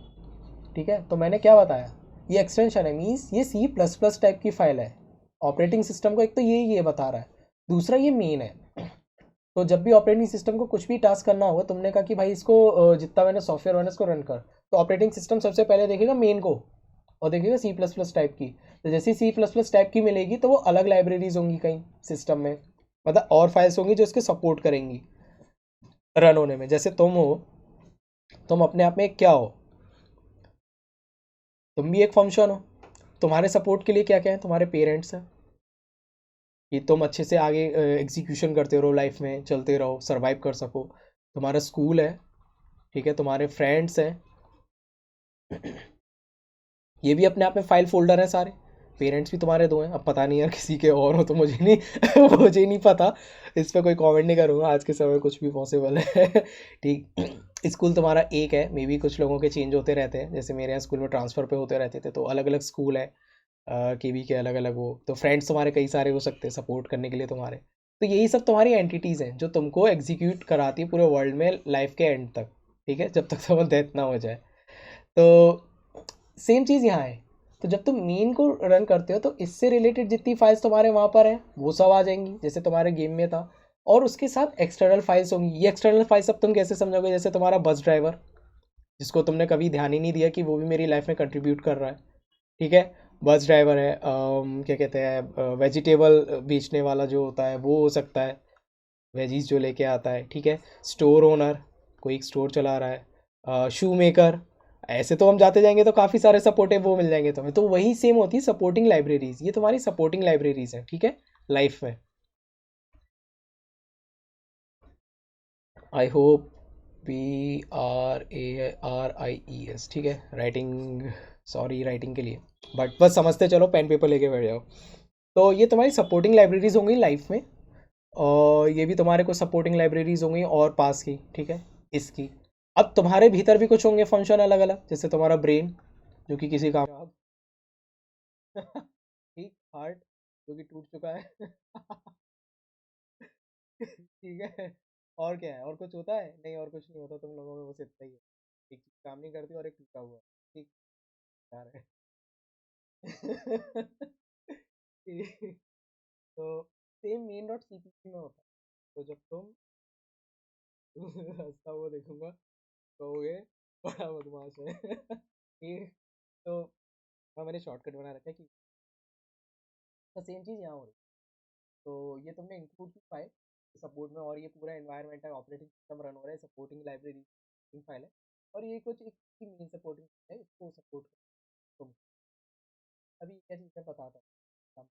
ठीक है। तो मैंने क्या बताया, ये एक्सटेंशन है, मीन्स ये सी प्लस प्लस टाइप की फाइल है। ऑपरेटिंग सिस्टम को एक तो ये बता रहा है, दूसरा ये मेन है। तो जब भी ऑपरेटिंग सिस्टम को कुछ भी टास्क करना होगा, तुमने कहा कि भाई इसको जितना मैंने सॉफ्टवेयर बना इसको रन कर, तो ऑपरेटिंग सिस्टम सबसे पहले देखेगा मेन को, और देखिएगा सी प्लस प्लस टाइप की। तो जैसे सी प्लस प्लस टाइप की मिलेगी तो वो अलग लाइब्रेरीज होंगी कहीं सिस्टम में, मतलब और फाइल्स होंगी जो इसके सपोर्ट करेंगी रन होने में। जैसे तुम हो, तुम अपने आप में एक क्या हो, तुम भी एक फंक्शन हो। तुम्हारे सपोर्ट के लिए क्या क्या है, तुम्हारे पेरेंट्स हैं कि तुम अच्छे से आगे एग्जीक्यूशन करते रहो, लाइफ में चलते रहो, सरवाइव कर सको। तुम्हारा स्कूल है, ठीक है, तुम्हारे फ्रेंड्स हैं, ये भी अपने आप में फाइल फोल्डर है सारे। पेरेंट्स भी तुम्हारे दो हैं, अब पता नहीं यार किसी के और हो तो मुझे नहीं मुझे नहीं पता, इस पर कोई कमेंट नहीं करूँगा, आज के समय कुछ भी पॉसिबल है ठीक। स्कूल तुम्हारा एक है, मे बी कुछ लोगों के चेंज होते रहते हैं, जैसे मेरे यहाँ स्कूल में ट्रांसफ़र पे होते रहते थे, तो अलग अलग स्कूल है, के वी के अलग अलग हो, तो फ्रेंड्स तुम्हारे कई सारे हो सकते हैं सपोर्ट करने के लिए तुम्हारे। तो यही सब तुम्हारी एंटिटीज़ हैं जो तुमको एग्जीक्यूट कराती है पूरे वर्ल्ड में लाइफ के एंड तक, ठीक है, जब तक तुम्हारा डेथ ना हो जाए। तो सेम चीज़ यहाँ है। तो जब तुम मेन को रन करते हो तो इससे रिलेटेड जितनी फाइल्स तुम्हारे वहाँ पर हैं वो सब आ जाएंगी, जैसे तुम्हारे गेम में था। और उसके साथ एक्सटर्नल फाइल्स होंगी। ये एक्सटर्नल फाइल्स अब तुम कैसे समझोगे, जैसे तुम्हारा बस ड्राइवर, जिसको तुमने कभी ध्यान ही नहीं दिया कि वो भी मेरी लाइफ में कंट्रीब्यूट कर रहा है, ठीक है। बस ड्राइवर है, क्या कहते हैं, वेजिटेबल बेचने वाला जो होता है वो हो सकता है, वेजीज जो लेके आता है, ठीक है। स्टोर ओनर, कोई एक स्टोर चला रहा है, शू मेकर। ऐसे तो हम जाते जाएंगे तो काफ़ी सारे सपोर्टिव वो मिल जाएंगे तुम्हें, तो वही सेम होती है सपोर्टिंग लाइब्रेरीज, ये तुम्हारी सपोर्टिंग लाइब्रेरीज हैं, ठीक है, लाइफ में। आई होप, पी ARIES, ठीक है, राइटिंग, सॉरी राइटिंग के लिए, बट बस समझते चलो, पेन पेपर लेके बैठ जाओ। तो ये तुम्हारी सपोर्टिंग लाइब्रेरीज होंगी लाइफ में, और ये भी तुम्हारे को सपोर्टिंग लाइब्रेरीज होंगी और पास की, ठीक है, इसकी। अब तुम्हारे भीतर भी कुछ होंगे फंक्शन अलग अलग, जैसे तुम्हारा ब्रेन जो कि किसी काम ठीक, हार्ट जो कि टूट चुका है ठीक है। और क्या है, और कुछ होता है, नहीं और कुछ नहीं होता तुम लोगों में, बस इतना ही है, एक चीज काम नहीं करती और एक टूटा हुआ है, ठीक, यार है ठीक, तो सेम मेन डॉट सीपीपी में होता है। तो जब तुम हंसता हुआ देखूंगा, कहोगे बड़ा बदमाश है ठीक। तो हाँ, मैंने शॉर्टकट बना रखा है कि तो सेम चीज़ यहाँ हो रही है। तो ये तुमने इंक्लूड की फाइल सपोर्ट में, और ये पूरा एनवायरनमेंट है, ऑपरेटिंग सिस्टम रन हो रहा है, सपोर्टिंग लाइब्रेरी फाइल है, और ये कुछ एक मेन सपोर्टिंग है, इसको सपोर्ट कर तुम। अभी क्या चीज़ है बताता हूँ,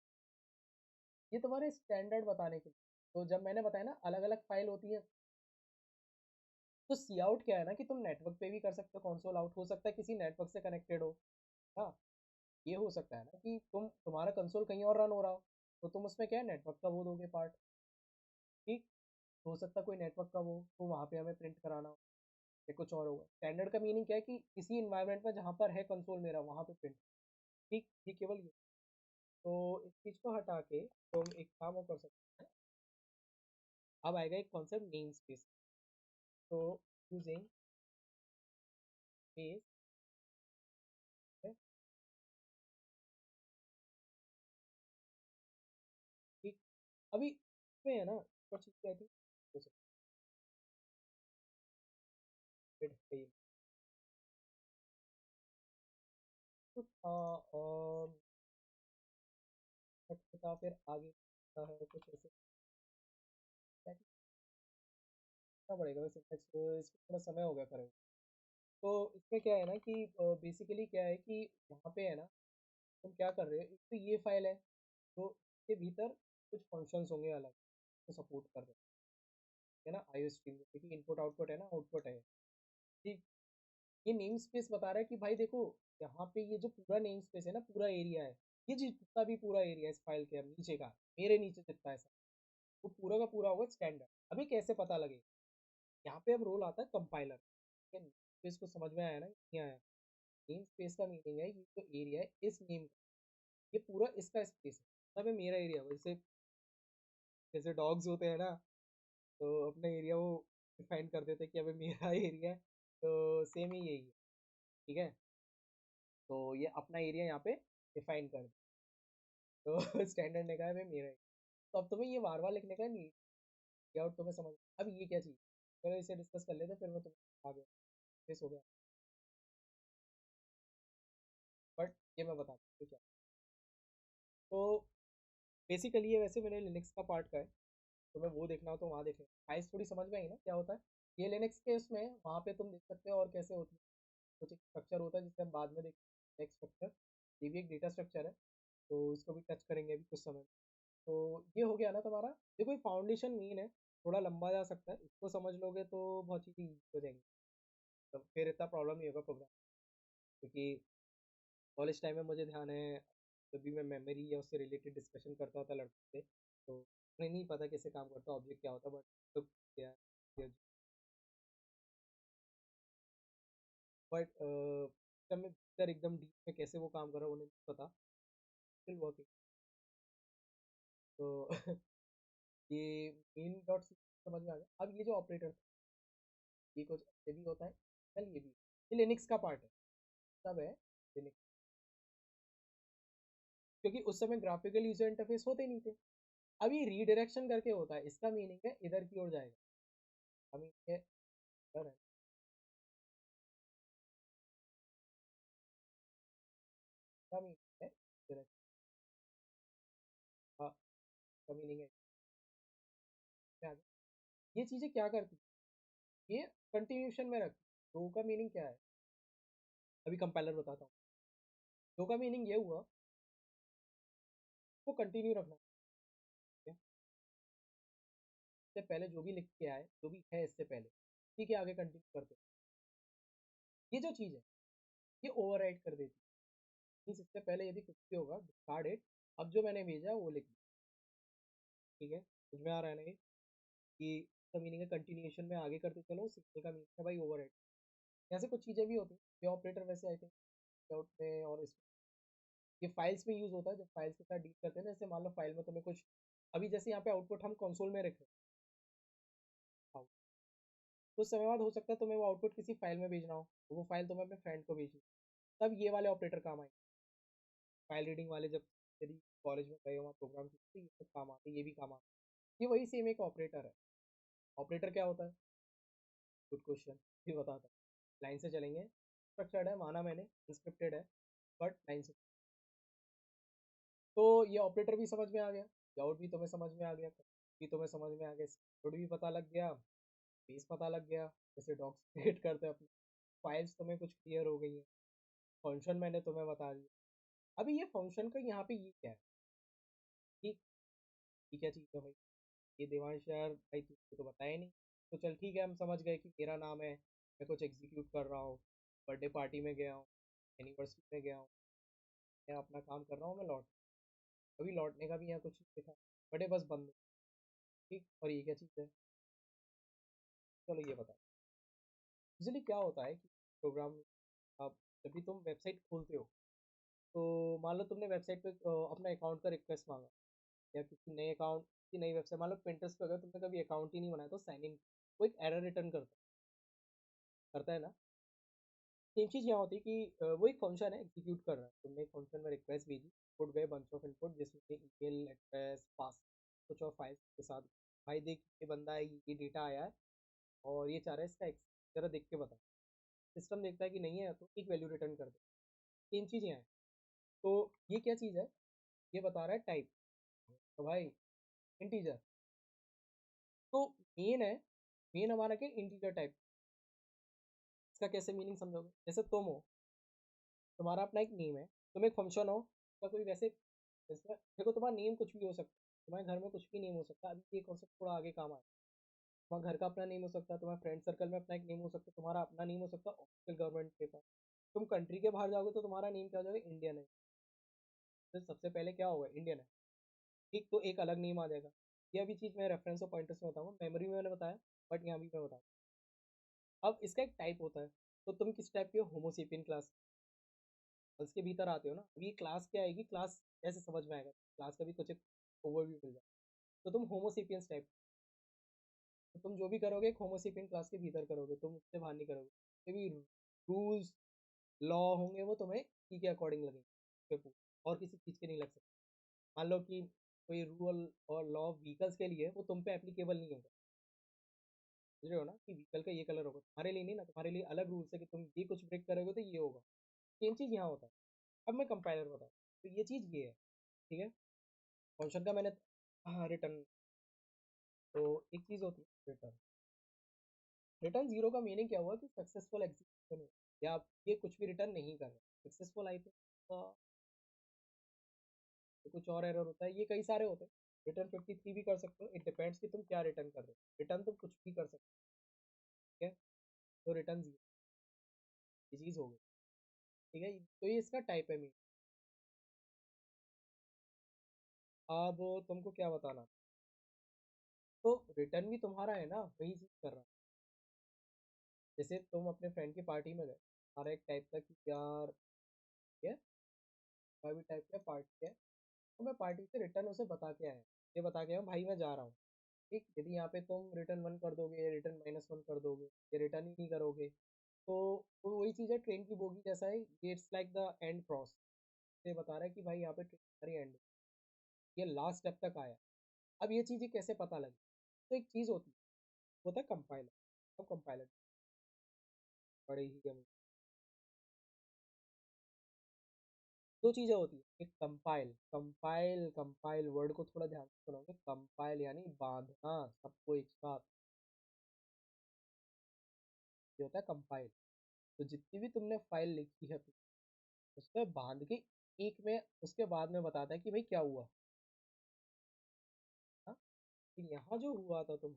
ये तुम्हारे स्टैंडर्ड बताने के लिए। तो जब मैंने बताया ना अलग अलग फाइल होती है, तो सी आउट क्या है ना कि तुम नेटवर्क पे भी कर सकते हो, कंसोल आउट हो सकता है किसी नेटवर्क से कनेक्टेड हो। हाँ, ये हो सकता है ना कि तुम्हारा कंसोल कहीं और रन हो रहा हो, तो तुम उसमें क्या है नेटवर्क का वो दोगे पार्ट। ठीक, हो सकता है कोई नेटवर्क का वो तो वहाँ पे हमें प्रिंट कराना हो, या कुछ और होगा। स्टैंडर्ड का मीनिंग क्या है कि किसी इन्वायरमेंट में जहाँ पर है कंसोल मेरा वहाँ पे प्रिंट। ठीक, ये केवल ये। तो इस चीज़ को हटा के तुम एक काम और कर सकते हैं। अब आएगा एक कॉन्सेप्ट नेम स्पेस। तो यूजिंग स्पेस है, ठीक। अभी इसमें है ना और चीज़ क्या थी, हो सकता है कुछ था, और था फिर आगे का है कुछ ऐसे करना पड़ेगा वैसे सिंटेक्स, इसमें थोड़ा समय हो गया करे। तो इसमें क्या है ना कि बेसिकली क्या है कि यहाँ पे है ना तुम क्या कर रहे हो, एक तो ये फाइल है, तो इसके भीतर कुछ फंक्शंस होंगे अलग तो सपोर्ट कर रहे हैं ना आईओ स्ट्रीम, क्योंकि इनपुट आउटपुट है ना, आउटपुट है। ठीक, ये नेम स्पेस बता रहा है कि भाई देखो, यहाँ पे ये जो पूरा नेम स्पेस है ना, पूरा एरिया है, ये जितना भी पूरा एरिया है इस फाइल के नीचे का, मेरे नीचे जितना है वो पूरा का पूरा होगा स्टैंडर्ड। अभी कैसे पता लगे, यहाँ पे अब रोल आता है कंपाइलर। नेम स्पेस को समझ में आया ना, नहीं आया? नेम स्पेस का मीनिंग है ये जो एरिया है इस नेम का, ये पूरा इसका स्पेस है, मतलब ये मेरा एरिया। वैसे जैसे डॉग्स होते हैं ना, तो अपना एरिया वो डिफाइन कर देते हैं कि अभी मेरा एरिया है, तो सेम ही यही है। ठीक है, तो ये अपना एरिया यहाँ पे डिफाइन कर दे, तो स्टैंडर्ड ने कहा है भाई मेरा एरिया। तो अब तुम्हें ये बार बार लिखने का नहीं, लेआउट तुम्हें समझ। अब ये क्या चीज़, चलो इसे डिस्कस कर लेते हैं, फिर मैं तुम्हें आगे फेस हो गया। बट ये मैं बता दूँ क्या, तो बेसिकली ये वैसे मेरे लिनक्स का पार्ट का है, तो मैं वो देखना हो तो वहाँ देख लें, फाइल्स थोड़ी समझ में आई ना क्या होता है। ये लिनक्स के उसमें वहाँ पे तुम देख सकते हो और कैसे होती है। कुछ एक स्ट्रक्चर होता है जिसे हम बाद में देखेंगे, एक स्ट्रक्चर, ये भी एक डेटा स्ट्रक्चर है, तो इसको भी टच करेंगे अभी कुछ समय में। तो ये हो गया ना तुम्हारा, देखो ये फाउंडेशन मेन है, थोड़ा लंबा जा सकता है, इसको समझ लोगे तो बहुत चीज़ें ईजी हो जाएंगी, तो फिर इतना प्रॉब्लम नहीं होगा प्रोग्राम। क्योंकि कॉलेज टाइम में मुझे ध्यान है, जब भी मैं मेमोरी या उससे रिलेटेड डिस्कशन करता था लड़कों से, तो उन्हें नहीं पता कैसे काम करता ऑब्जेक्ट क्या होता, बट तो क्या, बट जब मैं भीतर एकदम डीप में कैसे वो काम कर रहा है उन्हें नहीं पता, स्टिल वर्किंग। तो ये मेन डॉट सी समझ में आ गया। अब ये जो ऑपरेटर था, ये कुछ ऐसे भी होता है, चल ये भी, ये लिनक्स का पार्ट है, सब है लिनक्स, क्योंकि उस समय ग्राफिकल यूजर इंटरफेस होते नहीं थे। अब ये रीडायरेक्शन करके होता है, इसका मीनिंग है इधर की ओर जाएगा। आई मीन ये इधर है, इसका मीनिंग है इधर, हाँ, इसका मीनिंग है इसमें आगे। ये चीज़ें क्या करती है, ये कंटिन्यूशन में रखती है। दो का मीनिंग क्या है, अभी कंपाइलर बताता हूँ। दो का मीनिंग ये हुआ, वो कंटिन्यू रखना है, इससे पहले जो भी लिख के आए, जो भी है इससे पहले, ठीक है, आगे कंटिन्यू करते हैं। ये जो चीज़ है, ये ओवरराइड कर देती है, मीन्स इससे पहले यदि कुछ भी होगा डिस्कार्ड इट, अब जो मैंने भेजा है वो लिख दिया। ठीक है, समझ में आ रहा है ना ये कि इसका मीनिंग है कंटिन्यूएशन में आगे करते चलो, सिग्नल का मीनिंग है भाई ओवरराइड। ऐसे कुछ चीज़ें भी होती हैं, ये ऑपरेटर वैसे आई थिंक आउट में और इस, ये फाइल्स में यूज़ होता है, जब फाइल्स के साथ डील करते हैं ना, जैसे मान लो फाइल में तुम्हें कुछ, अभी जैसे यहाँ पे आउटपुट हम कंसोल में रखें, कुछ समय बाद हो सकता है तुम्हें वो आउटपुट किसी फाइल में भेजना हो, तो वो फाइल तुम्हें अपने फ्रेंड को भेजनी, तब ये वाले ऑपरेटर काम आएंगे। फाइल रीडिंग वाले जब यदि कॉलेज में गए वहाँ प्रोग्राम की तो ये सब काम आते हैं, ये भी काम आते हैं। ये वही सेम एक ऑपरेटर है। ऑपरेटर क्या होता है, गुड क्वेश्चन, ये बताता है। लाइन से चलेंगे, स्ट्रक्चर्ड है, माना मैंने, इंस्क्रिप्टेड है, बट लाइन से तो ये ऑपरेटर भी समझ में आ गया, आउट भी तुम्हें समझ में आ गया, भी तुम्हें समझ में आ गया, कोड भी पता लग गया, बेस पता लग गया, जैसे डॉक्स क्रिएट करते हैं अपने, फाइल्स तुम्हें कुछ क्लियर हो गई है, फंक्शन मैंने तुम्हें बता दिया। अभी ये फंक्शन का यहाँ पे ये क्या है, ठीक, ये क्या चीज़ है भाई, ये देवांश यार भाई तुझको तो बताया नहीं। तो चल ठीक है, हम समझ गए कि मेरा नाम है, मैं कुछ एग्जीक्यूट कर रहा हूँ, बर्थडे पार्टी में गया हूँ, एनिवर्सरी में गया हूँ, मैं अपना काम कर रहा हूँ, मैं लौट, अभी लौटने का भी यहाँ कुछ नहीं लिखा, बर्थडे बस बंद, ठीक। और ये क्या चीज़ है, चलो ये बता। यूजली क्या होता है कि प्रोग्राम, आप जब भी तुम वेबसाइट खोलते हो, तो मान लो तुमने वेबसाइट पे अपना अकाउंट का रिक्वेस्ट मांगा, या किसी नए अकाउंट की नई वेबसाइट, मान लो Pinterest पे अगर तुमने कभी अकाउंट ही नहीं बनाया तो साइन इन, वो एक एरर रिटर्न करता है ना। सेम चीज़ यहाँ होती है कि वो एक फंक्शन है, एग्जीक्यूट कर रहा है, तुमने एक फंक्शन में रिक्वेस्ट भेजी, पुट गए बंच ऑफ इनपुट जिसमें ईमेल एड्रेस पास कुछ और फाइल्स के साथ, भाई देख ये बंदा है, ये डेटा आया है और ये चाह रहा है इसका जरा देख के बता। सिस्टम देखता है कि नहीं है तो एक वैल्यू रिटर्न कर दे। सेम चीज़ यहाँ है। तो ये क्या चीज़ है, ये बता रहा है टाइप, तो भाई इंटीजर, तो मेन है, मेन हमारा क्या, इंटीजर टाइप। इसका कैसे मीनिंग समझोगे, जैसे तुम हो, तुम्हारा अपना एक नेम है, तुम एक फंक्शन हो, उसका कोई वैसे, जैसे देखो तुम्हारा नेम कुछ भी हो सकता है, तुम्हारे घर में कुछ भी नेम हो सकता है, अभी ये कॉन्सेप्ट थोड़ा आगे काम आए। तुम्हारे घर का अपना नेम हो सकता है, तुम्हारे फ्रेंड सर्कल में अपना एक नेम हो सकता है, तुम्हारा अपना नेम हो सकता है ऑफिशियल गवर्नमेंट के पास। तुम कंट्री के बाहर जाओगे तो तुम्हारा नेम क्या हो जाएगा, इंडियन है, तो सबसे पहले क्या होगा, इंडियन है, ठीक, तो एक अलग नेम आ जाएगा। ये अभी चीज़ मैं रेफरेंस और पॉइंटर्स में बताऊंगा, मेमोरी में मैंने बताया, बट यहाँ भी मैं बताऊँ। अब इसका एक टाइप होता है, तो तुम किस टाइप के हो, होमोसेपियन क्लास, उसके भीतर आते हो ना। अभी क्लास क्या आएगी, क्लास ऐसे समझ में आएगा, क्लास का भी कुछ एक ओवरव्यू मिल जाए। तो तुम होमोसेपियंस टाइप, तो तुम जो भी करोगे एक होमोसेपियन क्लास के भीतर करोगे, तुम उससे बाहर नहीं करोगे। कोई भी रूल्स लॉ होंगे वो तुम्हें की के अकॉर्डिंग लगेंगे, और किसी चीज़ के नहीं लग सकते। मान लो कि कोई रूल और लॉ व्हीकल्स के लिए, वो तुम पे एप्लीकेबल नहीं होगा, समझ रहे हो ना, कि व्हीकल का ये कलर होगा, तुम्हारे लिए नहीं ना, तुम्हारे लिए अलग रूल्स है कि तुम ये कुछ ब्रेक करोगे तो ये होगा। सेम चीज़ यहाँ होता है। अब मैं कंपाइलर बताऊँ, तो ये चीज़ ये है, ठीक है। फंक्शन का मैंने, हाँ रिटर्न, तो एक चीज़ होती है रिटर्न, रिटर्न जीरो का मीनिंग क्या हुआ कि सक्सेसफुल एग्जीक्यूशन है, या आप ये कुछ भी रिटर्न नहीं कर रहे, सक्सेसफुल आई तो कुछ और एरर होता है, ये कई सारे होते हैं। रिटर्न 53 भी कर सकते हो, इट डिपेंड्स कि तुम क्या रिटर्न कर रहे हो, रिटर्न तुम कुछ भी कर सकते हो, ठीक है। तो रिटर्न जीरो, ये चीज़ हो गई, ठीक है, तो ये इसका टाइप है मीन। अब तुमको क्या बताना, तो रिटर्न भी तुम्हारा है ना, वही चीज़ कर रहा है। जैसे तुम अपने फ्रेंड की पार्टी में गए, हमारा एक टाइप था कि यार ये भी टाइप का पार्टी है, तो मैं पार्टी से रिटर्न उसे बता के आया, ये बता के आया भाई मैं जा रहा हूँ, ठीक। यदि यहाँ पे तुम रिटर्न वन कर दोगे, रिटर्न माइनस वन कर दोगे, ये रिटर्न ही नहीं करोगे, तो वो वही चीज़ है, ट्रेन की बोगी जैसा है, ये it's like the end cross, ये बता रहा है कि भाई यहाँ पे ट्रेन हमारी एंड, ये लास्ट स्टेप तक आया। अब ये चीज़ें कैसे पता लगी, तो एक चीज़ होती है, होता है कंपाइलर। अब कंपाइलर बड़े ही दो चीज़ें होती है, एक कंपाइल, कंपाइल वर्ड को थोड़ा ध्यान से सुनोगे, कंपाइल यानी बांधना सबको एक साथ, ये होता है कंपाइल। तो जितनी भी तुमने फाइल लिखी है उसमें बांध के एक में, उसके बाद में बताता है कि भाई क्या हुआ, हाँ। फिर यहाँ जो हुआ था तुम,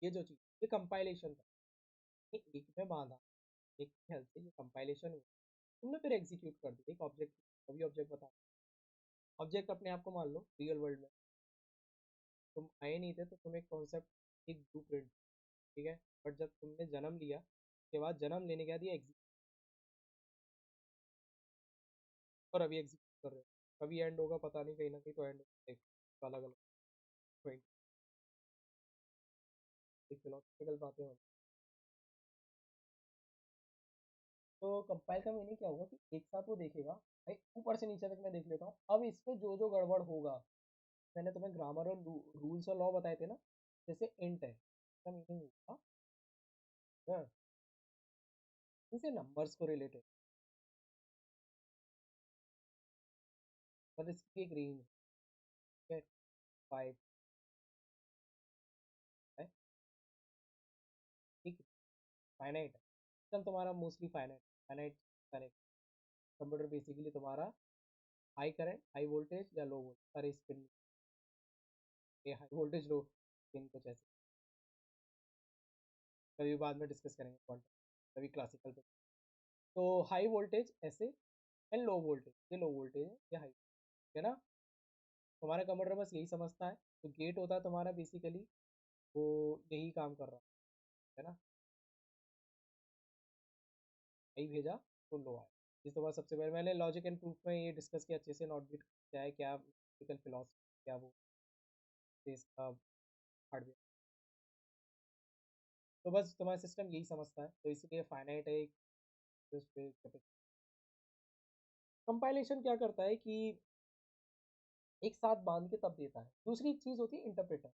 ये जो चीज़, ये कंपाइलेशन था, ये एक में बांधा, एक की हेल्प से ये कंपाइलेशन हुआ, तुमने फिर एग्जीक्यूट कर दिया एक ऑब्जेक्ट, अभी ऑब्जेक्ट बता, ऑब्जेक्ट अपने आप को मान लो रियल वर्ल्ड में, तुम आए नहीं थे तो तुम एक कॉन्सेप्ट, एक ब्लू प्रिंट, ठीक है, बट जब तुमने जन्म लिया, उसके बाद जन्म लेने के बाद ये एग्जीक्यूट, और अभी एग्जीक्यूट कर रहे हो, कभी एंड होगा पता नहीं, कहीं ना कहीं तो एंड होगा, अलग अलग पॉइंट, एक फिलोसफिकल बातें हो। तो कंपाइल का मीनिंग क्या होगा कि एक साथ वो देखेगा, भाई ऊपर से नीचे तक मैं देख लेता हूँ, अब इसमें जो जो गड़बड़ होगा, मैंने तुम्हें ग्रामर और रूल्स और लॉ बताए थे ना, जैसे इंट है, इसका मीनिंग होगा, हाँ, इसे नंबर्स को रिलेटेड, और इसकी एक रेंज है, 5 है, ठीक है, फाइनाइट है। सिस्टम तुम्हारा mostly finite finite correct. Computer basically तुम्हारा हाई करंट, हाई वोल्टेज या लो वोल्टेज, अरे स्पिन, ये हाई वोल्टेज लो स्पिन कुछ ऐसे, कभी बाद में डिस्कस करेंगे क्वांटम, कभी क्लासिकल पे। तो हाई वोल्टेज ऐसे एंड लो वोल्टेज, ये लो वोल्टेज है, ये हाई है ना। तुम्हारा कंप्यूटर बस यही समझता है, तो गेट होता है तुम्हारा बेसिकली, वो यही काम कर रहा है ना, हाई भेजा तो लो आया। इस तो बात सबसे पहले मैंने लॉजिक एंड प्रूफ में ये डिस्कस किया अच्छे से, नॉट बिट क्या है, क्या लॉजिकल फिलोसफी, क्या वो इसका हार्डवेयर। तो बस तुम्हारा सिस्टम यही समझता है, तो इसलिए फाइनाइट है एक, कंपाइलेशन क्या करता है कि एक साथ बांध के तब देता है। दूसरी चीज होती है इंटरप्रेटर।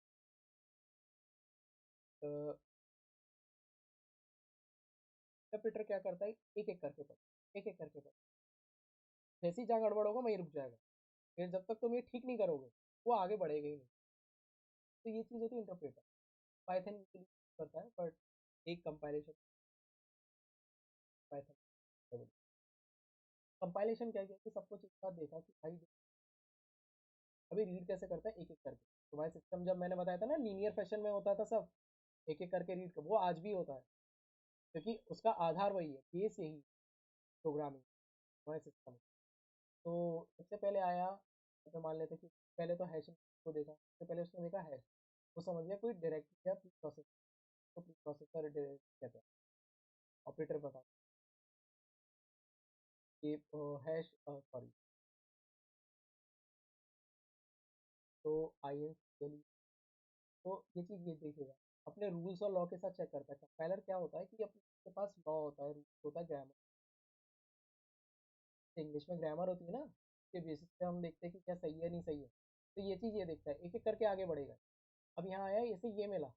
इंटरप्रेटर क्या करता है, एक एक करके पढ़, एक एक करके पढ़, जैसे ही जहाँ गड़बड़ होगा वहीं रुक जाएगा, फिर जब तक तुम ये ठीक नहीं करोगे वो आगे बढ़ेगा ही नहीं। तो ये चीज़ होती है इंटरप्रेटर। पाइथन करता है, बट एक कंपाइलेशन पाइथन। कंपाइलेशन क्या किया कि सब कुछ एक साथ देखा कि भाई अभी रीड कैसे करता है, एक एक करके। तुम्हारे सिस्टम जब मैंने बताया था ना लीनियर फैशन में होता था सब, एक एक करके रीड कर, वो आज भी होता है, क्योंकि उसका आधार वही है, बेस यही प्रोग्रामिंग हमारे सिस्टम। तो सबसे पहले आया, तो मान लेते कि पहले तो हैश को देखा, तो पहले उसने देखा हैश, वो समझ गया कोई डायरेक्ट या प्री प्रोसेस, तो प्री प्रोसेसर कहते हैं, ऑपरेटर बता कि हैश सॉरी, तो आई एन के लिए, तो ये चीज़ ये देखेगा, अपने रूल्स और लॉ के साथ चेक करता है। कंपाइलर क्या होता है कि अपने पास लॉ होता है, रूल्स होता है, ग्रामर, इंग्लिश में ग्रामर होती है ना, के बेसिस पे हम देखते हैं कि क्या सही है नहीं सही है। तो ये चीज़ ये देखता है, एक एक करके आगे बढ़ेगा। अब यहाँ आया इसे ये मिला,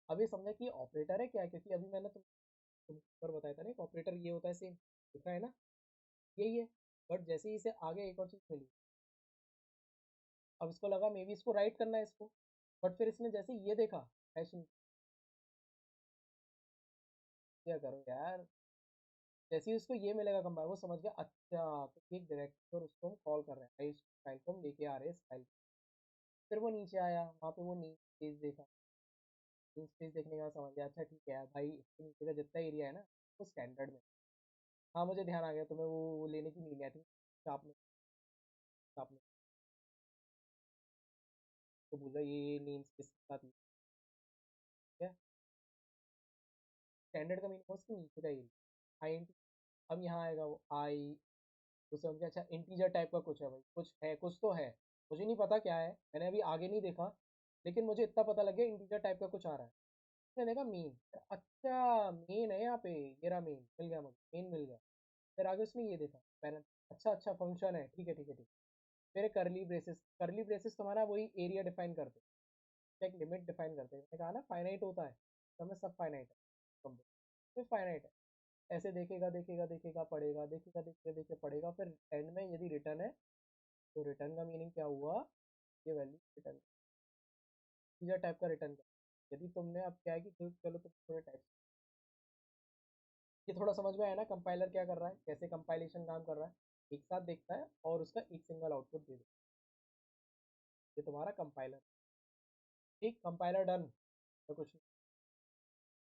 अब ये समझा कि ऑपरेटर है क्या, क्योंकि अभी मैंने तुमको ऊपर बताया था ना एक ऑपरेटर ये होता है, सेम दिखा है ना, यही है। बट जैसे ही इसे आगे एक और चीज़ मिली, अब इसको लगा मे बी इसको राइट करना है इसको, बट फिर इसने जैसे ही ये देखा हैश, क्या करो यार, जैसे ही उसको ये मिलेगा कंपाइलर, वो समझ गया अच्छा तो एक डायरेक्टरी और उसको हम कॉल कर रहे हैं भाई, इस फाइल को हम लेके आ रहे हैं इस फाइल। फिर वो नीचे आया, वहाँ पे वो नीच पेज देखा, नीच पेज देखने के बाद समझ गया अच्छा ठीक है यार भाई, इसके नीचे का जितना एरिया है ना वो स्टैंडर्ड में। हाँ मुझे ध्यान आ गया, तुम्हें वो लेने की नहीं, आई थिंक शॉप में, शॉप में, तो बोला ये नेम स्पेस के साथ है, स्टैंडर्ड का मीनिंग उसके नीचे का एरिया, आई एन टी। अब यहाँ आएगा वो आई, तो समझ गया अच्छा इंटीजर टाइप का कुछ है भाई, कुछ है, कुछ तो है, मुझे नहीं पता क्या है, मैंने अभी आगे नहीं देखा, लेकिन मुझे इतना पता लग गया इंटीजर टाइप का कुछ आ रहा है। मैंने देखा मेन, अच्छा मेन है यहाँ पे, ये रहा मेन, मिल गया मुझे, मेन मिल गया। फिर आगे उसने ये देखा पैरेंट, अच्छा अच्छा फंक्शन है, ठीक है ठीक है ठीक है। फिर करली ब्रेसेस, करली ब्रेसेस तुम्हारा वही एरिया डिफाइन करते हैं, एक लिमिट डिफाइन करते हैं, मैंने कहा ना फाइनाइट होता है, तो हमें सब फाइनाइट है, फिर फाइनाइट है, ऐसे देखेगा देखेगा देखेगा पढ़ेगा, देखेगा देखेगा देखेगा पढ़ेगा, फिर एंड में यदि रिटर्न है, तो रिटर्न का मीनिंग क्या हुआ, ये वैल्यू रिटर्न, तीसरा टाइप का रिटर्न कर। यदि तुमने अब क्या है कि चलो तुम थोड़े टाइप, ये थोड़ा समझ में आया ना कंपाइलर क्या कर रहा है, कैसे कंपाइलेशन काम कर रहा है, एक साथ देखता है और उसका एक सिंगल आउटपुट दे दे, ये तुम्हारा कंपाइलर। ठीक, कंपाइलर डन, तो कुछ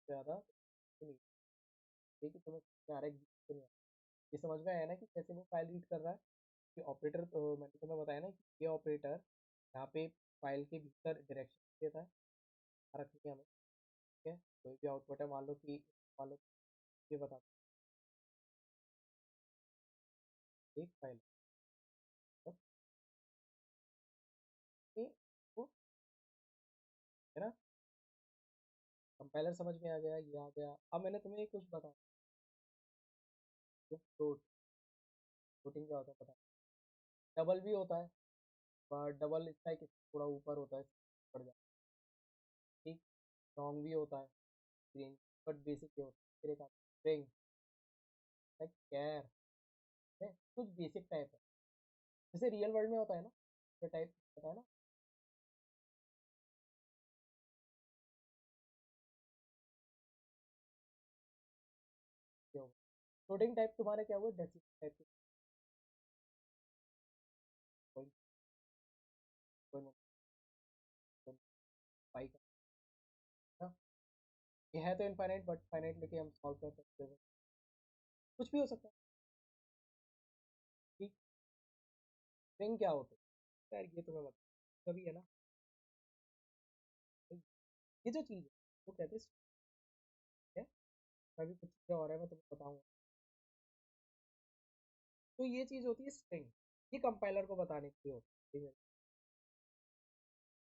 ज़्यादा नहीं, ठीक है, तुम्हें क्या आ रहा है नहीं आ रहा। ये समझ में आया ना कि कैसे वो फाइल रीड कर रहा है, कि ऑपरेटर, तो मैंने तुम्हें बताया ना कि ये ऑपरेटर यहाँ पे फाइल के भीतर डायरेक्शन देता है, रखनी है हमें, ठीक है, कोई भी आउटपुट है, मान लो ये बता, एक फाइल, तो ये वो है ना, कंपाइलर समझ में आ गया, ये आ गया। अब मैंने तुम्हें एक कुछ बता, फ्लोट, फ्लोटिंग क्या होता है पता, डबल भी होता है, पर डबल इसका एक थोड़ा ऊपर होता है, पड़ जाता है, ठीक, लॉन्ग भी होता है, रेंज, बट बेसिक ये होता है, फिर एक आता है स्ट्रिंग, लाइक कैर है, कुछ बेसिक टाइप है, जैसे रियल वर्ल्ड में होता है ना, ये टाइप होता है ना। क्या होगा कोडिंग टाइप तुम्हारे क्या हुआ, डेसिमल टाइप के कोई कोई पाई का ना। ये है तो इनफाइनाइट, बट फाइनाइट लेके हम सॉल्व कर सकते हैं, कुछ भी हो सकता है। ठीक, स्ट्रिंग क्या होता है यार, ये तुम्हें बता कभी है ना। ये जो चीज़ है वो कहते हैं string है। अभी कुछ क्या हो रहा है मैं तुम्हें बताऊंगा। तो ये चीज़ होती है स्ट्रिंग, ये कंपाइलर को बताने के लिए होती है।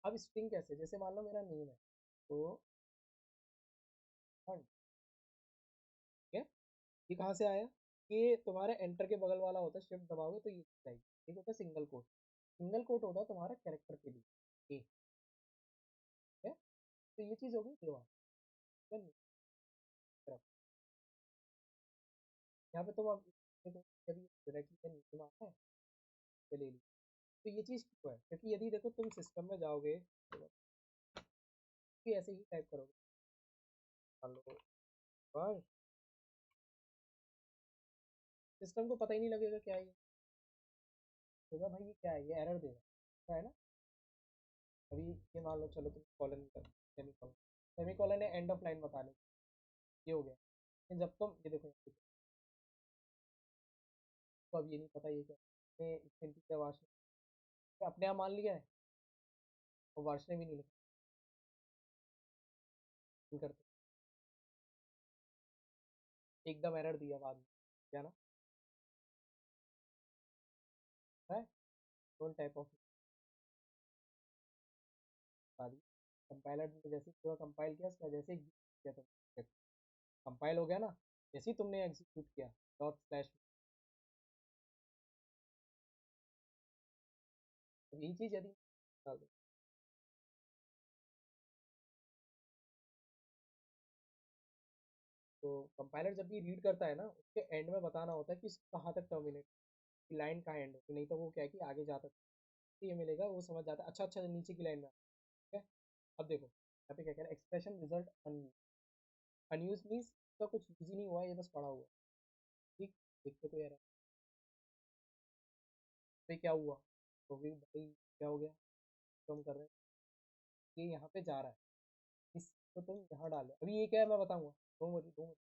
अब स्ट्रिंग कैसे, जैसे मान लो मेरा नेम है, तो हाँ, ठीक है। ये कहाँ से आया, ये तुम्हारे एंटर के बगल वाला होता है, शिफ्ट दबाओगे तो ये चाहिए। एक होता है सिंगल कोट, सिंगल कोट होता है तुम्हारा कैरेक्टर के लिए ए, ठीक है। तो ये चीज़ होगी देवा, यहाँ पे तुम अब देखो, कभी डायरेक्टली नीचे में आता है तो ले ली। तो ये चीज़ क्यों है, क्योंकि यदि देखो तुम सिस्टम में जाओगे तो भी ऐसे ही टाइप करोगे, मान लो पर सिस्टम को पता ही नहीं लगेगा क्या है ये, देगा भाई ये क्या है, ये एरर देगा, क्या है ना। अभी ये मान लो, चलो तुम कॉलन कर, सेमी कॉलन, सेमी कॉलन है एंड ऑफ लाइन बताने, ये हो गया। लेकिन जब तुम ये देखो, तो अब ये नहीं पता ये क्या है, इंटीजर वाश अपने आप मान लिया है, और वाश ने भी नहीं लिखा, नहीं करते, एकदम एरर दिया बाद में, क्या ना है, डोंट टाइप ऑफ बता दी। कंपाइलर ने जैसे पूरा कंपाइल किया, उसका जैसे execute किया था, कंपाइल हो गया ना, जैसे ही तुमने एग्जीक्यूट किया डॉट स्लैश, तो यही चीज़ यदि डाल दो, तो कंपाइलर जब भी रीड करता है ना, उसके एंड में बताना होता है कि कहाँ तक टर्मिनेट, लाइन कहाँ एंड होती, नहीं तो वो क्या है कि आगे जाता तो ये मिलेगा, वो समझ जाता है अच्छा अच्छा नीचे की लाइन में, ठीक है। अब देखो यहाँ पे क्या कह रहा है, expression result unused, unused means इसका कुछ यूज ही नहीं हुआ है, ये बस पड़ा हुआ है। ठीक, देखते तो यार पे क्या हुआ, तो भी भाई क्या हो गया, तो हम कर रहे हैं ये यहाँ पे जा रहा है, इसको तुम यहाँ डालो, अभी ये क्या है मैं बताऊंगा, दो मिनट,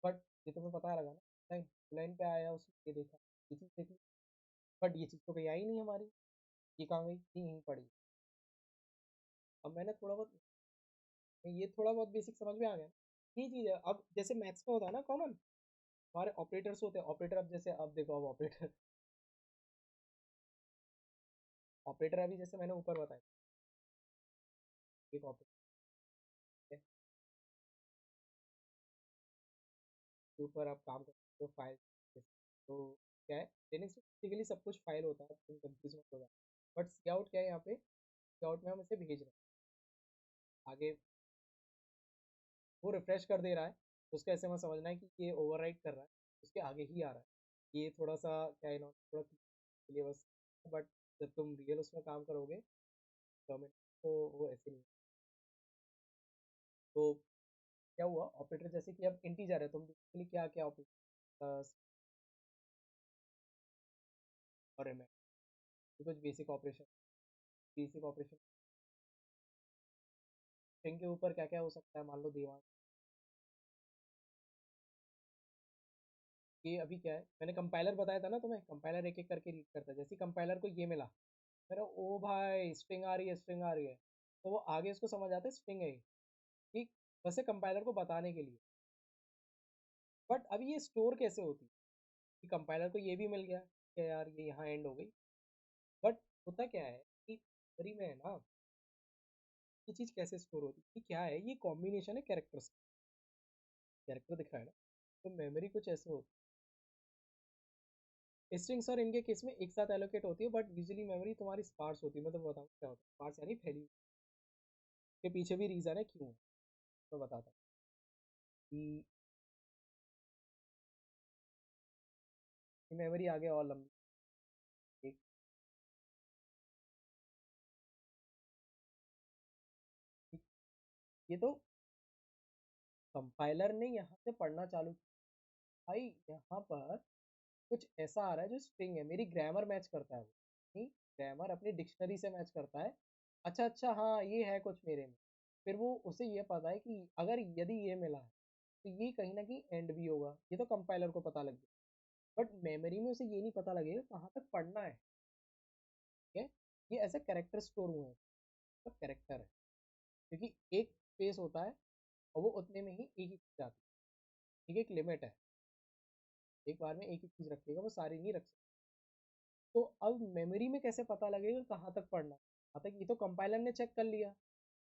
बट ये तुम्हें पता लगा ना, लाइन लाइन पे आया उसने ये देखा, ये चीज़ देखी, बट ये चीज़ तो कहीं आई नहीं हमारी, ये कहाँ गई, ये यहीं पड़ी। अब मैंने थोड़ा बहुत, ये थोड़ा बहुत बेसिक समझ में आ गया ना, ये चीज़ है। अब जैसे मैथ्स में होता है ना कॉमन, हमारे ऑपरेटर्स होते हैं, ऑपरेटर, अब जैसे अब देखो, अब ऑपरेटर, ऑपरेटर अभी जैसे मैंने ऊपर बताया, एक ऑपरेटर है के ऊपर आप काम करते हो फाइल, तो क्या है, लिनक्स में बेसिकली सब कुछ फाइल होता है, तुम कंफ्यूज मत हो जाए। बट सी आउट क्या है, यहाँ पे सी आउट में हम इसे भेज रहे हैं आगे, वो रिफ्रेश कर दे रहा है, उसका ऐसे में समझना है कि ये ओवरराइट कर रहा है, उसके आगे ही आ रहा है। ये थोड़ा सा क्या है ना, थोड़ा के लिए बस, बट जब तुम रियल उसमें काम करोगे गवर्नमेंट, तो वो ऐसे नहीं। तो क्या हुआ, ऑपरेटर जैसे कि अब इंटीजर है, तुम बेसिकली क्या क्या ऑपरेटर और एम कुछ बेसिक ऑपरेशन स्ट्रिंग के ऊपर क्या क्या हो सकता है, मान लो दीवार, ये अभी क्या है, मैंने कंपाइलर बताया था ना तुम्हें, कंपाइलर एक एक करके रीड करता है, जैसे कंपाइलर को ये मिला, मेरा ओ भाई स्ट्रिंग आ रही है, स्ट्रिंग आ रही है, तो वो आगे इसको समझ आता है स्ट्रिंग है ये, ठीक, वैसे कंपाइलर को बताने के लिए। बट अभी ये स्टोर कैसे होती है, कि कंपाइलर को ये भी मिल गया कि यार ये यहाँ एंड हो गई, बट होता क्या है कि मेमोरी में है ना, ये चीज़ कैसे स्टोर होती है, ये क्या है, ये कॉम्बिनेशन है कैरेक्टर्स, कैरेक्टर दिख रहा है ना, तो मेमोरी कुछ ऐसे होती है, स्ट्रिंग्स और इनके केस में एक साथ एलोकेट होती है, बट यूजुअली मेमोरी तुम्हारी स्पार्स होती है, मैं तो बताऊँ क्या होता है स्पार्स, यानी फैली हुई। के पीछे भी रीज़न है क्यों, तो बताता हूँ कि मेमोरी आगे और लंबी, ये तो कंपाइलर ने यहाँ से पढ़ना चालू किया। भाई यहाँ पर कुछ ऐसा आ रहा है जो स्ट्रिंग है, मेरी ग्रामर मैच करता है वो, नहीं ग्रामर अपनी डिक्शनरी से मैच करता है। अच्छा अच्छा, हाँ ये है कुछ मेरे में। फिर वो उसे ये पता है कि अगर यदि ये मिला है तो ये कहीं ना कहीं एंड भी होगा, ये तो कंपाइलर को पता लग गया। बट मेमोरी में उसे ये नहीं पता लगेगा कहाँ तक पढ़ना है। ठीक है, ये ऐसे कैरेक्टर स्टोर हुए हैं, तो कैरेक्टर है, क्योंकि एक स्पेस होता है और वो उतने में ही एक ही चीज आती है। ठीक है, एक लिमिट है, एक बार में एक ही चीज रखेगा, वो सारी नहीं रख सकता। तो अब मेमोरी में कैसे पता लगेगा कहाँ तक पढ़ना है, कहाँ तक, ये तो कंपाइलर ने चेक कर लिया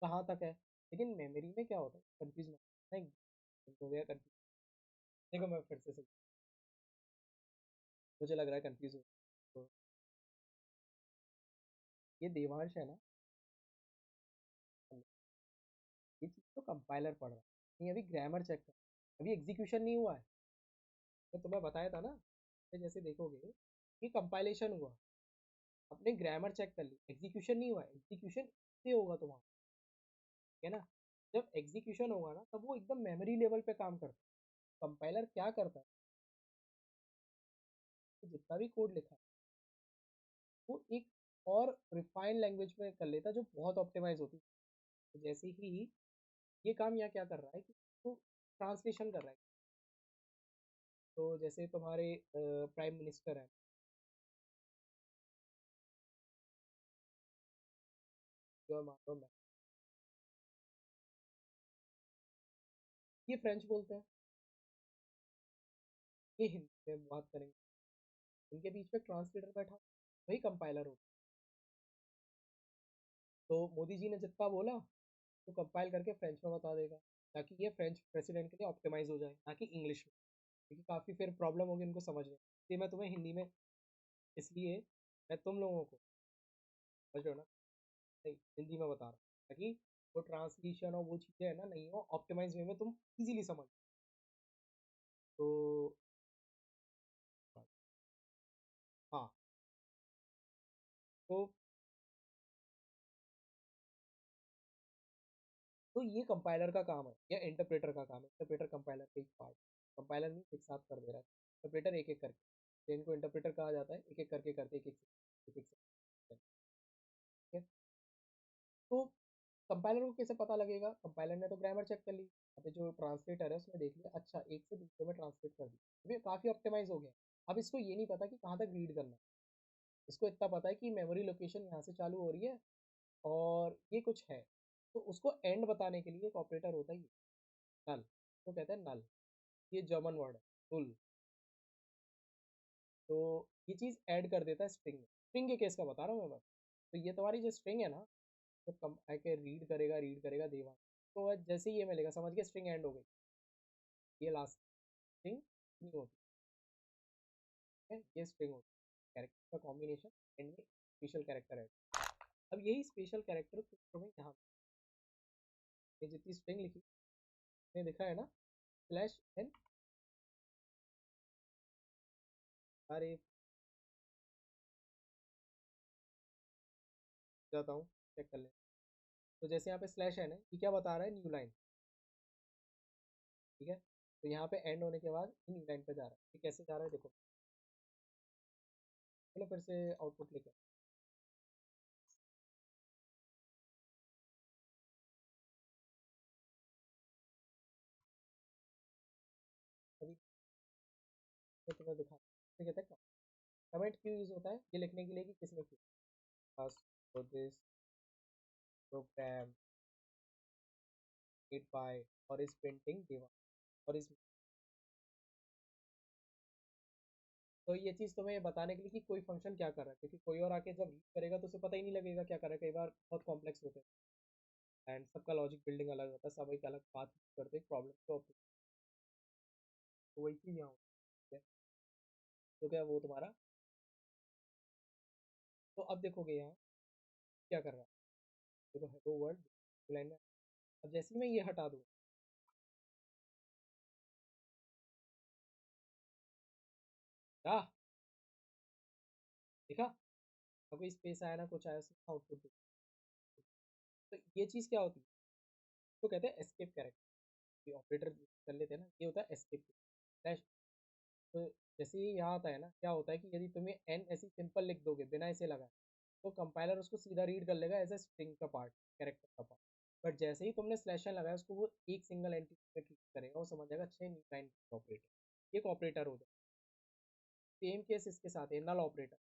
कहाँ तक है, लेकिन मेमोरी में क्या होता है, कंफ्यूज नहीं हो गया कंफ्यूज। देखो मैं फिर से सही, मुझे लग रहा है कंफ्यूज हो। तो ये देवांश है ना, ये चीज़ तो कंपाइलर पढ़ रहा है, नहीं अभी ग्रामर चेक कर, अभी एग्जीक्यूशन नहीं हुआ है। तो तुम्हें बताया था ना, तो जैसे देखोगे ये कंपाइलेशन हुआ, अपने ग्रामर चेक कर ली, एग्जीक्यूशन नहीं हुआ, एग्जीक्यूशन से होगा तुम्हारा, है ना। जब एग्जीक्यूशन होगा ना तब वो एकदम मेमोरी लेवल पे काम करता है। कंपाइलर क्या करता है, तो जितना भी कोड लिखा है वो एक और रिफाइंड लैंग्वेज में कर लेता है जो बहुत ऑप्टिमाइज होती है। तो जैसे ही ये काम यहाँ क्या कर रहा है कि वो ट्रांसलेशन कर रहा है। तो जैसे तुम्हारे प्राइम मिनिस्टर है, जो मान लो मैं, ये फ्रेंच बोलते हैं, ये हिंदी में बात करेंगे, इनके बीच में ट्रांसलेटर बैठा, वही कंपाइलर होता है। तो मोदी जी ने जितना बोला तो कंपाइल करके फ्रेंच में बता देगा, ताकि ये फ्रेंच प्रेसिडेंट के लिए ऑप्टिमाइज हो जाए, ना कि इंग्लिश में, क्योंकि काफ़ी फिर प्रॉब्लम होगी उनको समझने। इसलिए मैं तुम्हें हिंदी में, इसलिए मैं तुम लोगों को, समझ रहे हो ना, नहीं हिंदी में बता रहा हूँ, ताकि वो ट्रांसलेशन और वो चीज़ें है ना नहीं हो, ऑप्टिमाइज वे में तुम इजीली समझ। तो हाँ, तो ये कंपाइलर का काम है या इंटरप्रेटर का काम है, इंटरप्रेटर कंपाइलर का एक पार्ट, कंपाइलर नहीं एक साथ कर दे रहा है, इंटरप्रेटर एक एक करके, तो इनको इंटरप्रेटर कहा जाता है, एक एक करके करते एक एक एक एक ठीक है। तो कंपाइलर को कैसे पता लगेगा, कंपाइलर ने तो ग्रामर चेक कर ली, अभी जो ट्रांसलेटर है उसने देख लिया, अच्छा एक से दूसरे में ट्रांसलेट कर दिया, अभी काफ़ी ऑप्टिमाइज हो गया। अब इसको ये नहीं पता कि कहाँ तक रीड करना है, इसको इतना पता है कि मेमोरी लोकेशन यहाँ से चालू हो रही है और ये कुछ है। तो उसको एंड बताने के लिए एक ऑपरेटर होता है ये, नल, तो कहते हैं नल, ये जर्मन वर्ड है, null। तो ये चीज़ ऐड कर देता है स्ट्रिंग में, स्ट्रिंग के केस का बता रहा हूँ मैं बस। तो ये तुम्हारी जो स्ट्रिंग है ना, तो कम आके रीड करेगा देवा, तो वह जैसे ही ये मिलेगा समझ के स्ट्रिंग एंड हो गई, ये लास्ट स्ट्रिंग नहीं होती है, ये स्ट्रिंग होती है, कैरेक्टर का कॉम्बिनेशन एंड में स्पेशल कैरेक्टर है। अब यही स्पेशल कैरेक्टर को तुम्हें यहाँ, ये जितनी स्ट्रिंग लिखी ने देखा है ना, स्लैश एन, अरे जाता हूँ चेक कर ले। तो जैसे यहाँ पे स्लैश एन है, ये क्या बता रहा है, न्यू लाइन, ठीक है। तो यहाँ पे एंड होने के बाद न्यू लाइन पे जा रहा है, ये कैसे जा रहा है देखो, चलो फिर से आउटपुट लेके अभी मैं तुम्हें दिखा, ठीक है। कमेंट क्यों यूज होता है, ये लिखने के लिए कि किसने किया, so this program made by और इस पेंटिंग देवा और इस, तो ये चीज़ तुम्हें बताने के लिए कि कोई फंक्शन क्या कर रहा है, क्योंकि कोई और आके जब रीड करेगा तो उसे पता ही नहीं लगेगा क्या कर रहा है, कई बार बहुत कॉम्प्लेक्स होते हैं एंड सबका लॉजिक बिल्डिंग अलग होता है, सब एक अलग बात करते हैं प्रॉब्लम सॉल्व, तो वही चीज़ यहाँ होती है। तो क्या वो तुम्हारा, तो अब देखोगे यहाँ क्या कर रहा है, देखो हेलो वर्ल्ड लाइन में, अब जैसे ही मैं ये हटा दूँ, क्या देखा, अब कोई स्पेस आया ना कुछ आया, आउटपुट, तो ये चीज़ क्या होती है, तो कहते हैं एस्केप कैरेक्टर। ऑपरेटर कर लेते हैं ना, ये होता है एस्केप स्लैश। तो जैसे ही यहाँ आता है ना, क्या होता है कि यदि तुम्हें एन ऐसी सिंपल लिख दोगे बिना इसे लगाए, तो कंपाइलर उसको सीधा रीड कर लेगा एज ए स्ट्रिंग का पार्ट, कैरेक्टर का पार्ट। बट जैसे ही तुमने स्लैश एन लगाया, उसको वो एक सिंगल एंटिटी में ट्रीट करेगा और समझ जाएगा अच्छा न्यू लाइन ऑपरेटर, एक ऑपरेटर हो जाए। सेम केस इसके साथ है नल ऑपरेटर,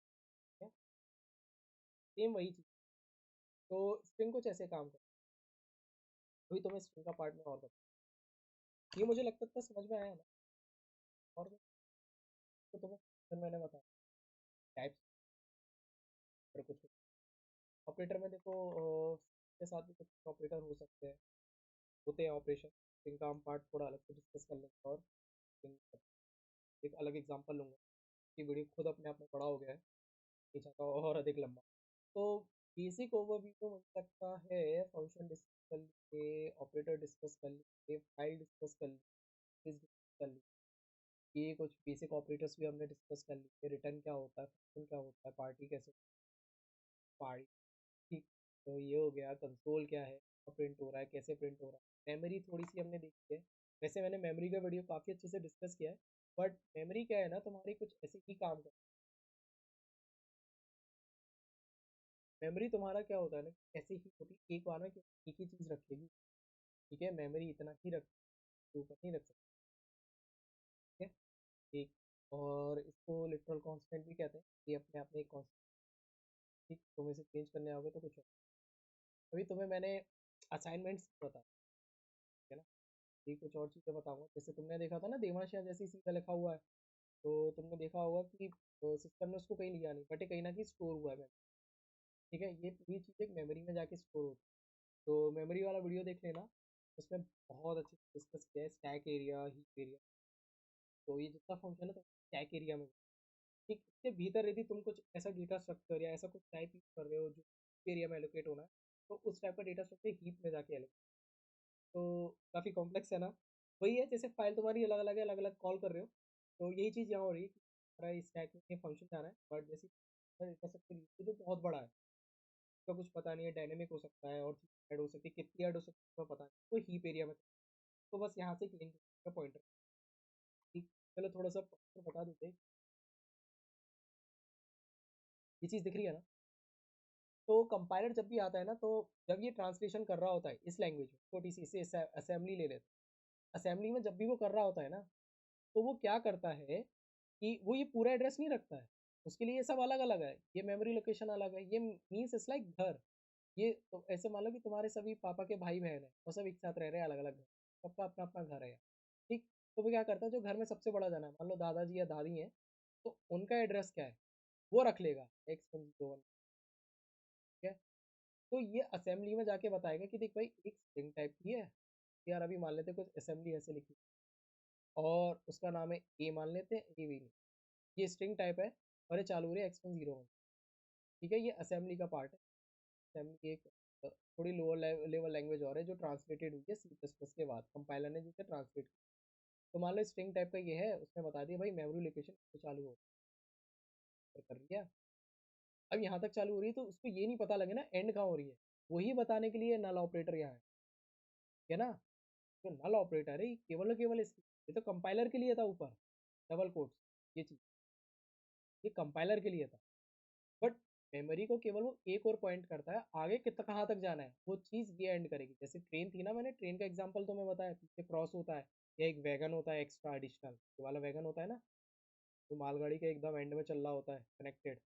सेम वही चीज़। तो स्ट्रिंग कुछ ऐसे काम करता है। अभी तुम्हें स्ट्रिंग का पार्ट में और बता, ये मुझे लगता था समझ में आया ना। और तो तुम्हें फिर मैंने बताया टाइप्स और कुछ ऑपरेटर में देखो, के साथ भी कुछ ऑपरेटर हो सकते हैं, होते हैं ऑपरेशन। स्ट्रिंग का हम पार्ट थोड़ा अलग से डिस्कस कर लेंगे, और string एक अलग एग्जांपल लूंगा कि वीडियो खुद अपने आप में बड़ा हो गया है, नहीं चाहता और अधिक लंबा। तो बेसिक ओवरव्यू तो मुझे लगता है फंक्शन डिस्कस कर लिए, ऑपरेटर डिस्कस कर लिए, फाइल डिस्कस कर लिए, डिस्कस कर लिए, ये कुछ बेसिक ऑपरेटर्स भी हमने डिस्कस कर लिए। रिटर्न क्या होता है, फंक्शन क्या होता है, पार्टी कैसे, पार्टी, ठीक। तो ये हो गया। कंसोल क्या है, प्रिंट हो रहा है, कैसे प्रिंट हो रहा है। मेमोरी थोड़ी सी हमने देखी है। वैसे मैंने मेमोरी का वीडियो काफ़ी अच्छे से डिस्कस किया है। बट मेमोरी क्या है ना, तुम्हारी कुछ ऐसे ही काम कर, मेमोरी तुम्हारा क्या होता है ना, ऐसे ही होती एक बार में एक ही चीज़ रखेगी। ठीक है, मेमोरी इतना ही रख, ऊपर नहीं रख सकती। ठीक है, एक। और इसको लिटरल कांस्टेंट भी कहते हैं, ये अपने आप में एक कांस्टेंट। ठीक, तुम्हें इसे चेंज करने आओगे तो कुछ हो। अभी तुम्हें मैंने असाइनमेंट्स बताया है ना, ये कुछ और चीज़ें बताऊंगा। जैसे तुमने देखा था ना देवांश जैसी सीधा लिखा हुआ है, तो तुमने देखा होगा कि सिस्टम ने उसको कहीं लिया नहीं, बट ये कहीं ना कहीं स्टोर हुआ है। ठीक है, ये पूरी चीज़ एक मेमोरी में जाके स्टोर होती है। तो मेमोरी वाला वीडियो देख लेना, उसमें बहुत अच्छे से डिस्कस किया है स्टैक एरिया, हीप एरिया। तो ये जितना फंक्शन है तो स्टैक एरिया में, ठीक, इसके भीतर यदि तुम कुछ ऐसा डेटा स्ट्रक्चर या ऐसा कुछ टाइप यूज कर रहे हो जो एरिया में एलोकेट होना है, तो उस टाइप का डेटा स्ट्रक्चर हीप में जाके एलोकेट। तो काफ़ी कॉम्प्लेक्स है ना। वही है, जैसे फाइल तुम्हारी अलग अलग है, अलग अलग कॉल कर रहे हो, तो यही चीज़ यहाँ हो रही है कि हमारा स्टैक में फंक्शन जाना है। बट जैसे डेटा स्ट्रक्चर जो बहुत बड़ा है, उसका कुछ पता नहीं है, डायनेमिक हो सकता है और चीज़ ऐड हो सकती है, कितनी ऐड हो सकती है उसका पता नहीं, वो हीप एरिया में। तो बस यहाँ से एक लिंक का पॉइंटर। ठीक, चलो थोड़ा सा pointer बता देते हैं। ये चीज़ दिख रही है ना। तो कंपाइलर जब भी आता है ना, तो जब ये ट्रांसलेशन कर रहा होता है इस लैंग्वेज में, छोटी सी इसे असेंबली ले लेते हैं। असेंबली में जब भी वो कर रहा होता है ना, तो वो क्या करता है कि वो ये पूरा एड्रेस नहीं रखता है। उसके लिए ये सब अलग अलग है, ये मेमोरी लोकेशन अलग है, ये मीन्स इट्स लाइक घर। ये तो ऐसे मान लो कि तुम्हारे सभी पापा के भाई बहन है और सब एक साथ रह रहे हैं अलग अलग घर, सबका अपना अपना घर है। ठीक, तो वो क्या करता है, जो घर में सबसे बड़ा जना है, मान लो दादाजी या दादी हैं, तो उनका एड्रेस क्या है वो रख लेगा X101। ठीक है, तो ये असेंबली में जाके बताएगा कि देख भाई एक स्ट्रिंग टाइप की है यार, अभी मान लेते हैं कुछ असेंबली ऐसे लिखी और उसका नाम है ए, मान लेते हैं ए भी नहीं, ये स्ट्रिंग टाइप है और ये चालू हो रही है X101। ठीक है, ये असेंबली का पार्ट है। असेंबली एक थोड़ी लोअर लेवल लैंग्वेज और है जो ट्रांसलेटेड हुई है सी प्लस प्लस के बाद, कंपाइलर ने जिसे ट्रांसलेट किया। तो मान लो स्ट्रिंग टाइप का ये है, उसने बता दिया भाई मेमोरी लोकेशन तो चालू हो कर लिया। अब यहाँ तक चालू हो रही है, तो उसको ये नहीं पता लगे ना एंड कहाँ हो रही है, वही बताने के लिए नल ऑपरेटर यहाँ है ना। जो नल ऑपरेटर है ये केवल और केवल इसकी, ये तो कंपाइलर के लिए था ऊपर डबल कोट्स, ये चीज ये कंपाइलर के लिए था। बट मेमोरी को केवल वो एक और पॉइंट करता है, आगे कितना कहाँ तक जाना है वो चीज़ ये एंड करेगी। जैसे ट्रेन थी ना, मैंने ट्रेन का एग्जांपल तुम्हें बताया, पीछे क्रॉस होता है या एक वैगन होता है एक्स्ट्रा एडिशनल, ये वाला वैगन होता है ना, जो मालगाड़ी के एकदम एंड में चल रहा होता है कनेक्टेड।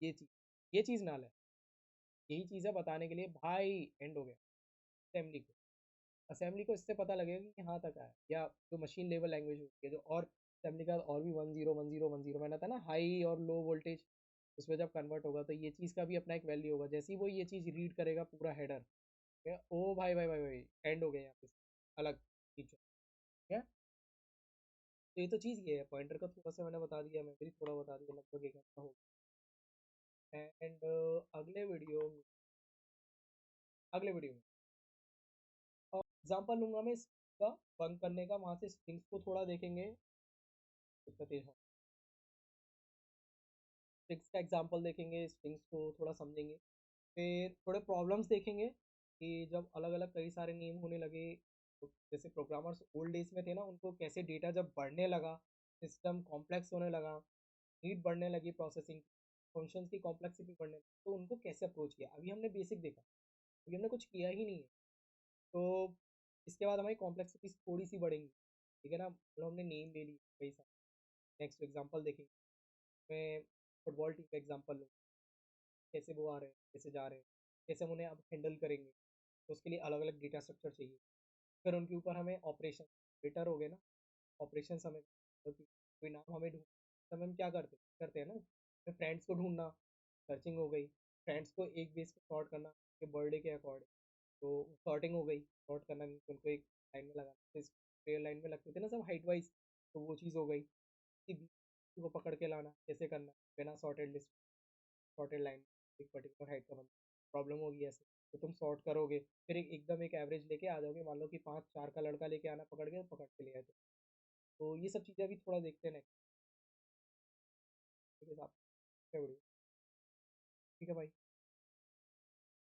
ये चीज़, ये चीज़ नाल है, यही चीज़ है बताने के लिए भाई एंड हो गया। असेंबली को, असेंबली को इससे पता लगेगा कि यहाँ तक आया, या जो मशीन लेवल लैंग्वेज होती है जो, और असेंबली का और भी 10 10 10 मैंने था ना हाई और लो वोल्टेज, उसमें जब कन्वर्ट होगा तो ये चीज़ का भी अपना एक वैल्यू होगा। जैसे ही वो ये चीज़ रीड करेगा पूरा हेडर, ठीक है, ओ भाई भाई भाई भाई एंड हो गया यहाँ पे, अलग फीचर। ठीक है, तो ये तो चीज़ ये है, पॉइंटर का थोड़ा सा मैंने बता दिया, मैं भी थोड़ा बता दिया, लगभग 1 घंटा हो गया। एंड अगले वीडियो में और एग्जाम्पल लूंगा मैं इसका बंक करने का, वहाँ से स्ट्रिंग्स को थोड़ा देखेंगे, उसका तेज स्ट्रिंग्स का एग्जाम्पल देखेंगे, स्ट्रिंग्स को थोड़ा समझेंगे, फिर थोड़े प्रॉब्लम्स देखेंगे। कि जब अलग-अलग कई सारे नेम होने लगे, तो जैसे प्रोग्रामर्स ओल्ड डेज़ में थे ना, उनको कैसे डेटा जब बढ़ने लगा, सिस्टम कॉम्प्लेक्स होने लगा, नीड बढ़ने लगी प्रोसेसिंग, फंक्शंस की कॉम्प्लेक्सिटी बढ़ने लगी, तो उनको कैसे अप्रोच किया। अभी हमने बेसिक देखा, अभी हमने कुछ किया ही नहीं है। तो इसके बाद हमारी कॉम्प्लेक्सिटीज़ थोड़ी-सी बढ़ेंगी, ठीक है ना? मतलब हमने नेम ले ली कई सारे, नेक्स्ट एग्ज़ाम्पल देखेंगे। मैं फुटबॉल टीम का एग्ज़ाम्पल लूँ, कैसे वो आ रहे हैं, कैसे जा रहे हैं, कैसे हम उन्हें अब हैंडल करेंगे, तो उसके लिए अलग-अलग डेटा स्ट्रक्चर चाहिए। फिर उनके ऊपर हमें ऑपरेशन बेटर हो गए ना, ऑपरेशंस हमें मतलब कि कोई नाम हमें ढूँढ तब हम क्या करते करते हैं ना, फिर फ्रेंड्स को ढूँढना, सर्चिंग हो गई, फ्रेंड्स को एक बेस पे सॉर्ट करना, उनके बर्थडे के अकॉर्डिंग, तो सॉर्टिंग हो गई, सॉर्ट करना मीन्स उनको एक लाइन में लगाना, जैसे पेयर लाइन में लगते थे ना सब हाइट वाइज़, तो वो चीज़ हो गई। किसी भी को पकड़ के लाना, कैसे करना, बिना सॉर्टेड लिस्ट, सॉर्टेड लाइन, एक पर्टिकुलर हाइट का बंदा, प्रॉब्लम होगी ऐसे, तो तुम सॉर्ट करोगे, फिर एकदम एक एवरेज लेके आ जाओगे, मान लो कि 5-4 का लड़का लेके आना पकड़ के ले आए तुम। तो ये सब चीज़ें अभी थोड़ा देखते हैं नेक्स्ट के साथ। क्या बढ़िया। ठीक है भाई।